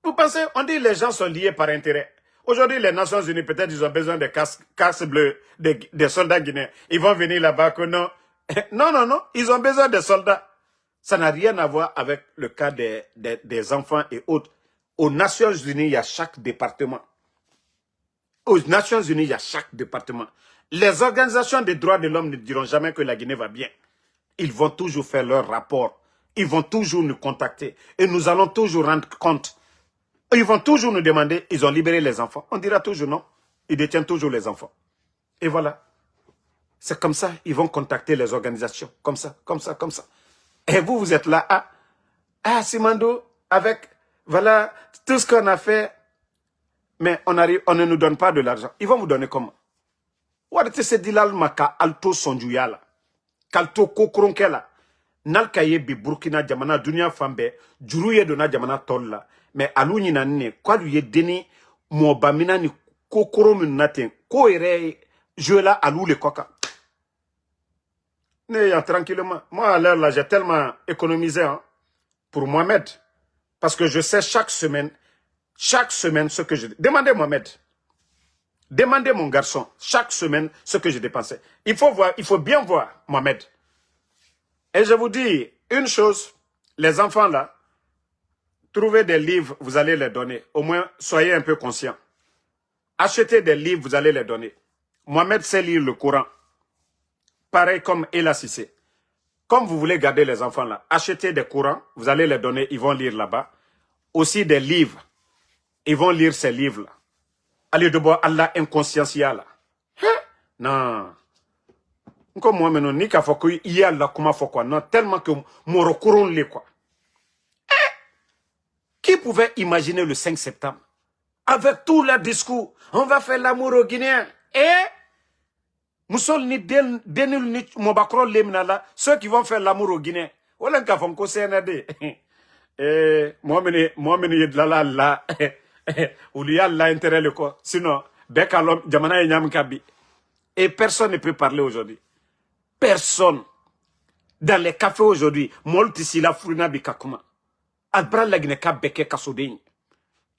Vous pensez, on dit les gens sont liés par intérêt. Aujourd'hui, les Nations Unies, peut-être, ils ont besoin de casques bleus, des soldats guinéens. Ils vont venir là-bas que non. Non, non, non. Ils ont besoin de soldats. Ça n'a rien à voir avec le cas des enfants et autres. Aux Nations Unies, il y a chaque département. Aux Nations Unies, il y a chaque département. Les organisations des droits de l'homme ne diront jamais que la Guinée va bien. Ils vont toujours faire leur rapport. Ils vont toujours nous contacter. Et nous allons toujours rendre compte. Ils vont toujours nous demander, ils ont libéré les enfants. On dira toujours non. Ils détiennent toujours les enfants. Et voilà. C'est comme ça, ils vont contacter les organisations. Comme ça, comme ça, comme ça. Et vous, vous êtes là, Simando, avec, voilà, tout ce qu'on a fait. Mais on ne nous donne pas de l'argent. Ils vont vous donner comment? Ouadete se dilal maka alto sonjuyala. Kalto kokronkela. Nalkaye bi Burkina jamana dunia fambe. Juruye dona jamana tolla. Mais alou ni nanine, quoi lui deni mobamina ni kokoro munaten. Ko ere je la alou le coca. Ne tranquillement. Moi à l'heure là, j'ai tellement économisé hein, pour Mohamed. Parce que je sais chaque semaine ce que je... Demandez Mohamed. Demandez mon garçon, chaque semaine, ce que je dépensais. Il faut voir, il faut bien voir, Mohamed. Et je vous dis une chose, les enfants là, trouvez des livres, vous allez les donner. Au moins, soyez un peu conscients. Achetez des livres, vous allez les donner. Mohamed sait lire le Coran. Pareil comme Ella Sissé. Comme vous voulez garder les enfants là, achetez des Corans, vous allez les donner, ils vont lire là-bas. Aussi des livres. Ils vont lire ces livres-là. Allez de boire Allah inconsciencial. Non. Comme moi, maintenant, ni qu'à faut qu'il y a là, comment faut quoi. Non, tellement que mon recours les quoi. Qui pouvait imaginer le 5 septembre? Avec tout le discours, on va faire l'amour aux Guinéens. Et, Moussol ni denil ni mobakro lemnala, ceux qui vont faire l'amour aux Guinéens. Voilà qu'à font qu'on CNAD. Moi, de la. Ou il y a l'intérêt le quoi. Sinon, Bekalom, Jamana et Nyamkabi. Et personne ne peut parler aujourd'hui. Personne. Dans les cafés aujourd'hui, Moltisi la Furina Bikakuma. Albra Lagneka Beke Kasodin.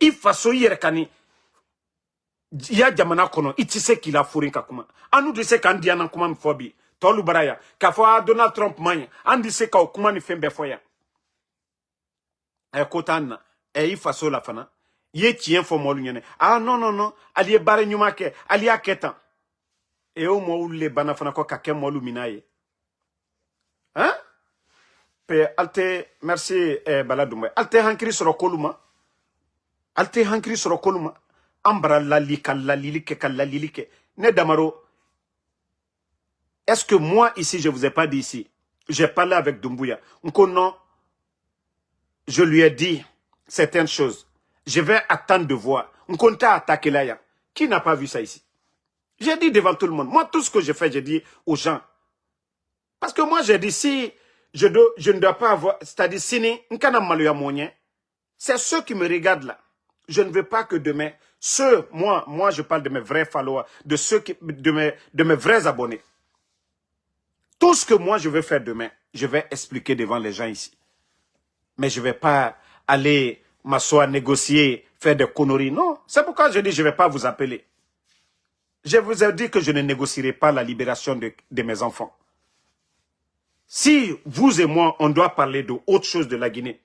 Il faso Yerekani. Ya Jamana Kono, itise qu'il a Furin Kakuma. Anu de se Kandiana Kuman Fobi. Tolu Baraya. Kafa Donald Trump Manya. Andi se ka Okumani Fembe Foya. Kotana. Et il faso la fana. Ye tien fo molu nyene. Ah non non non, ali bare nyuma ke, ali aketan. E o mo le bana fana ko ka ke molu minaye. Hein? Pe alte merci baladumwe. Alte hankri soro koluma. Alte hankri soro koluma. Ambra la lilike. Ne damaro Est-ce que moi, ici, je ne vous ai pas dit ici, j'ai parlé avec Doumbouya. Non, je lui ai dit certaines choses. Je vais attendre de voir. On compte attaquer là. Qui n'a pas vu ça ici? J'ai dit devant tout le monde. Moi, tout ce que je fais, j'ai dit aux gens. Parce que moi, j'ai dit, si je ne dois pas avoir... C'est-à-dire, si c'est ceux qui me regardent là. Je ne veux pas que demain, moi, je parle de mes vrais followers, de mes vrais abonnés. Tout ce que moi, je veux faire demain, je vais expliquer devant les gens ici. Mais je ne vais pas aller m'asseoir, négocier, faire des conneries. Non, c'est pourquoi je dis je ne vais pas vous appeler. Je vous ai dit que je ne négocierai pas la libération de mes enfants. Si vous et moi, on doit parler d'autre chose de la Guinée,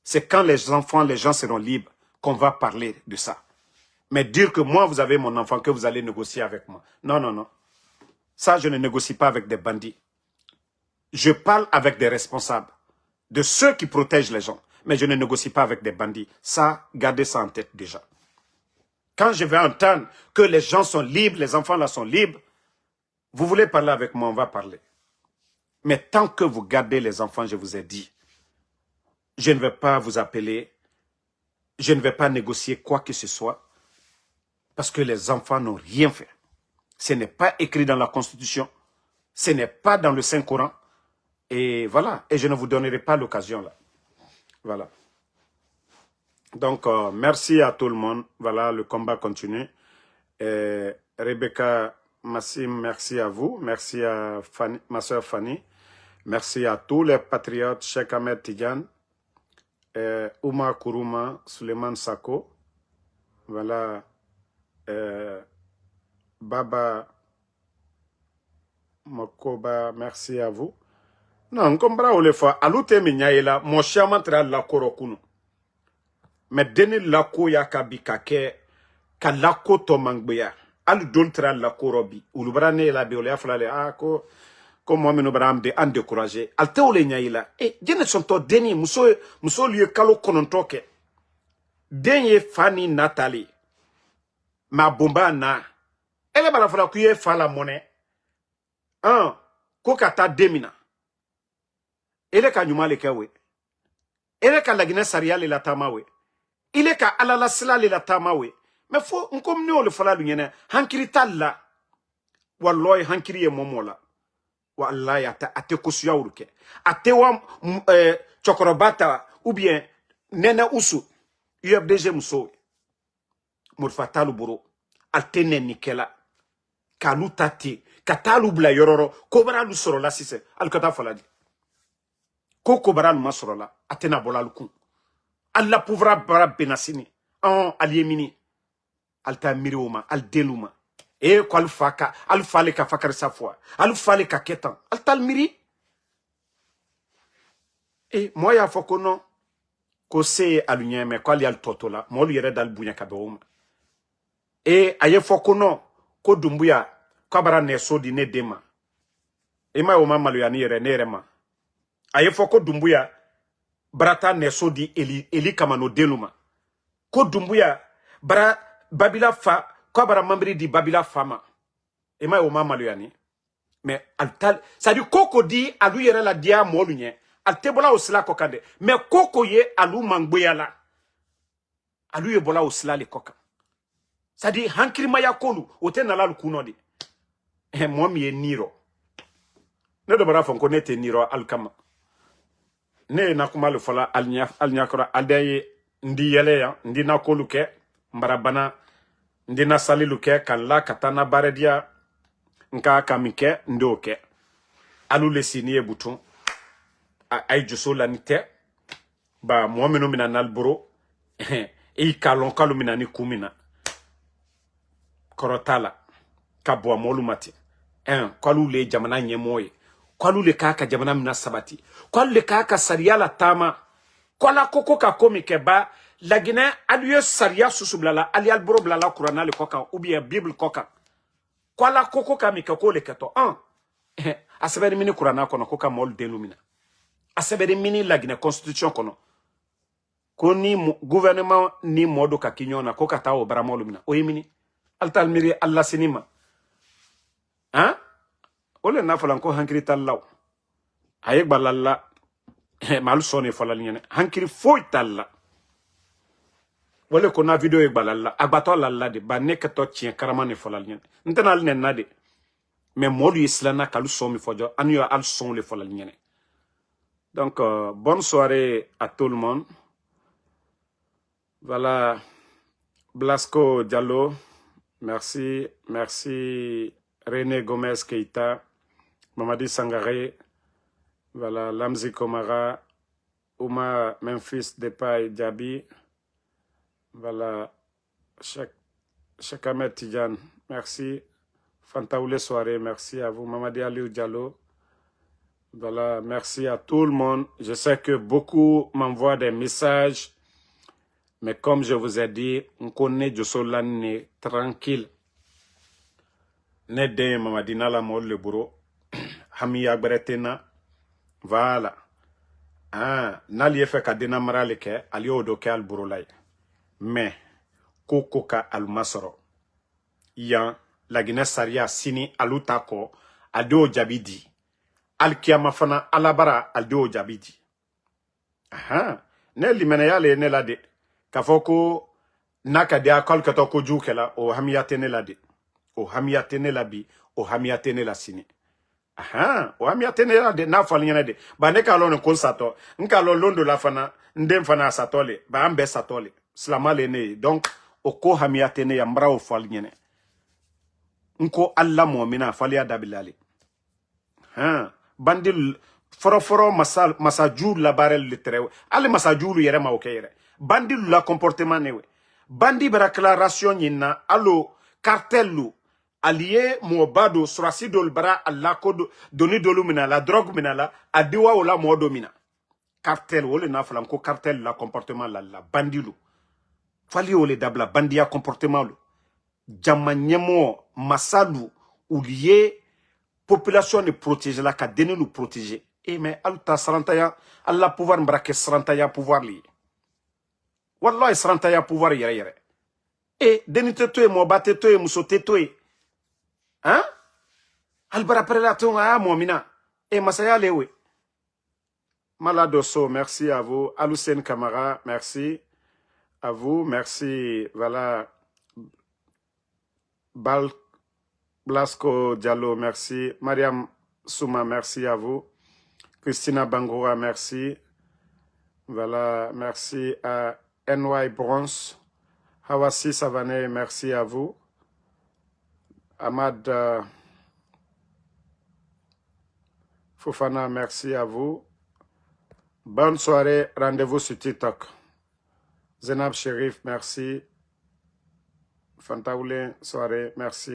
c'est quand les gens seront libres qu'on va parler de ça. Mais dire que moi, vous avez mon enfant, que vous allez négocier avec moi. Non, non, non. Ça, je ne négocie pas avec des bandits. Je parle avec des responsables, de ceux qui protègent les gens. Mais je ne négocie pas avec des bandits. Ça, gardez ça en tête déjà. Quand je vais entendre que les gens sont libres, les enfants là sont libres, vous voulez parler avec moi, on va parler. Mais tant que vous gardez les enfants, je vous ai dit, je ne vais pas vous appeler, je ne vais pas négocier quoi que ce soit, parce que les enfants n'ont rien fait. Ce n'est pas écrit dans la Constitution, ce n'est pas dans le Saint-Coran, et voilà, et je ne vous donnerai pas l'occasion là. Voilà. Donc, merci à tout le monde. Voilà, le combat continue. Rebecca Massim, merci à vous. Merci à Fanny, ma soeur Fanny. Merci à tous les patriotes, Cheikh Ahmed Tidiane, Ouma Kourouma, Suleiman Sako. Voilà. Baba Mokoba, merci à vous. Non, comprends les fois. Aloute minyaela, mon chama tra la korokunu. Mais deni lako ya kabikake, ka lako to mangbeya. Al doltra la korobi. Ulubrane la biolea flale ako. Comme moi, nous avons découragé. Al te ole nyaila. Eh, jene son to deni muso liye kalo konontoke. Denye Fanny Nathalie. Ma bomba na. Elle est balafra kuye fa la monnaie. Ko kata demina. Elle ka nyuma le kewe. Elle ka lagina saria le la tamawe. Il ka alala sila le la tamawe. Mais faut nkom ne ole fala lunyene. Hankiri talla. Wallahi hankiri ye momola. Wallahi ate kusuya uruke. Ate wa chokorobata ou bien nene usu. UFDG muso. Murfatalu buro. Altene nikela. Kalu tati. Katalu bla yororo. Kobara lu soro la sise. Alkata faladi. Ko kobara lu masoro la. Atena bola lukun. Alla pouvra bara benasini. Aliemini. Alta mirioma. Al deluma. E ko alfaka. Alfale ka fakar sa fois. Alfale ka ketan. Altal miri. E moi ya foko non. Ko se alunye me ko ali al totola. Mo lu yere dal bunya ka beoma. E aye foko non. Ko Doumbouya. Ko bara ne so di ne dema. E ma o ma malu ya ni yere ne yere ma. Aye foko Doumbouya. Brata ne so di eli kamano deluma. Ko Doumbouya. Bara babila fa. Ko bara mambri di babila fama. E ma o ma malu ya ni. Mais altal. Ça dit koko di alu yere la dia mo lunye. Al tebola osila kokande. Mais koko ye alu mangboya la. Alu ye bola osila le koka. Ça dit hankiri maya kolu. Ote nala lukuno di. Moi mi ye niro. Ne dobara fonko ne te niro alkama. Ne nakuma le fola alnyakora aldaye ndi yele ya. Ndi na kolu ke. Mbarabana. Ndi na sali luke. Kan la katana baredia. Nka kamike ndo ke. Alu le siniye bouton. Ay joso la nite. Ba moi meno mina nalboro. E kalon kalu mina ni kumina. Korotala. Kabwa molu mati. Kwalu le jamana nyemoye. Kwalu le kaka jamana mina sabati. Kwalu le kaka saria la tama. Kwala koko ka komi keba. Lagine aluye saria susublala. Ali alboro blala kurana le koka. Ou bien bible koka. Kwala koko ka mikako le keto. Aseberi mini kurana kono koka molu delumina. Aseberi mini lagine constitution kono. Koni gouvernement ni modo ka kinyona koka tawo baramolu mina. Oye mini. Altal miri alla sinima. Ole na falan ko hankiri tallaw. Ayek balalla. Mal soni falan nyene. Hankiri foy talla. Wale ko na video ek balalla. Agbato lalla de. Ba nekato chien karamane falan nyene. Ntena al nenna de. Mais modu islana kalu somi fojo. Anu yo al son le falan nyene. Donc, bonne soirée à tout le monde. Voilà. Blasco Diallo. Merci. Merci. René Gomez Keita. Mamadi Sangaré. Voilà. Lamzi Komara. Ouma Memphis Depay Diaby. Voilà. Chakamet Tidjan. Merci. Fantaoulé Soirée. Merci à vous. Mamadi Aliou Diallo. Voilà, merci à tout le monde. Je sais que beaucoup m'envoient des messages. Mais comme je vous ai dit, on connaît du Solane tranquille. Nede Mamadina la mort le bureau. Hamia Bretena. Voilà. Ah, n'alliez fait qu'à Denamara le ke, alio doke al bureau là. Mais, Kokoka al Masoro. Yan, la Guinée Saria Sini alutako, adio Jabidi. Alkiyama fana alabara aldo jabidi. Aha. Ne limene yale ne lade. Kafoko naka dia kolkato ko jukela o hamiyate ne lade. O hamiyate ne labi. O hamiyate ne la sini. Aha. O hamiyate ne lade na falinyane de. Ba ne kalon kon sato. Nka lo londo la fana. Ndem fana satole. Ba ambe satole. Slamale ne. Donc, o ko hamiyate ne yambra o falinyane. Nko alla mu'mina falia dabilali. Ha. Bandil foro masajou la barel littéraire. Ale masajou yere ma okere. Bandil la comportement newe. Bandi bara déclaration yina allo cartelu allié mobado surasi dol bara alla code doni dolumina la drogue mina la adiwa ola modomina. Cartel ole na flam ko cartel la comportement la bandilu. Fali ole dabla bandia comportement lo. Jamanyemo masalu oulié population ne protéger la cadenne nous protéger et mais alta sarantaya alla pouvoir mbrake sarantaya pouvoir li wallahi sarantaya pouvoir yere et denite to e mo batte to e musote to e hein albara prelaton a mu'mina et masaya lewe Maladoso, merci à vous. Aloussen Kamara, merci à vous, merci. Voilà. Blasco Diallo, merci. Mariam Souma, merci à vous. Christina Bangoura, merci. Voilà, merci à NY Bronze. Hawassi Savané, merci à vous. Ahmad Fofana, merci à vous. Bonne soirée, rendez-vous sur TikTok. Zenab Sherif, merci. Fantaoulé, soirée, merci.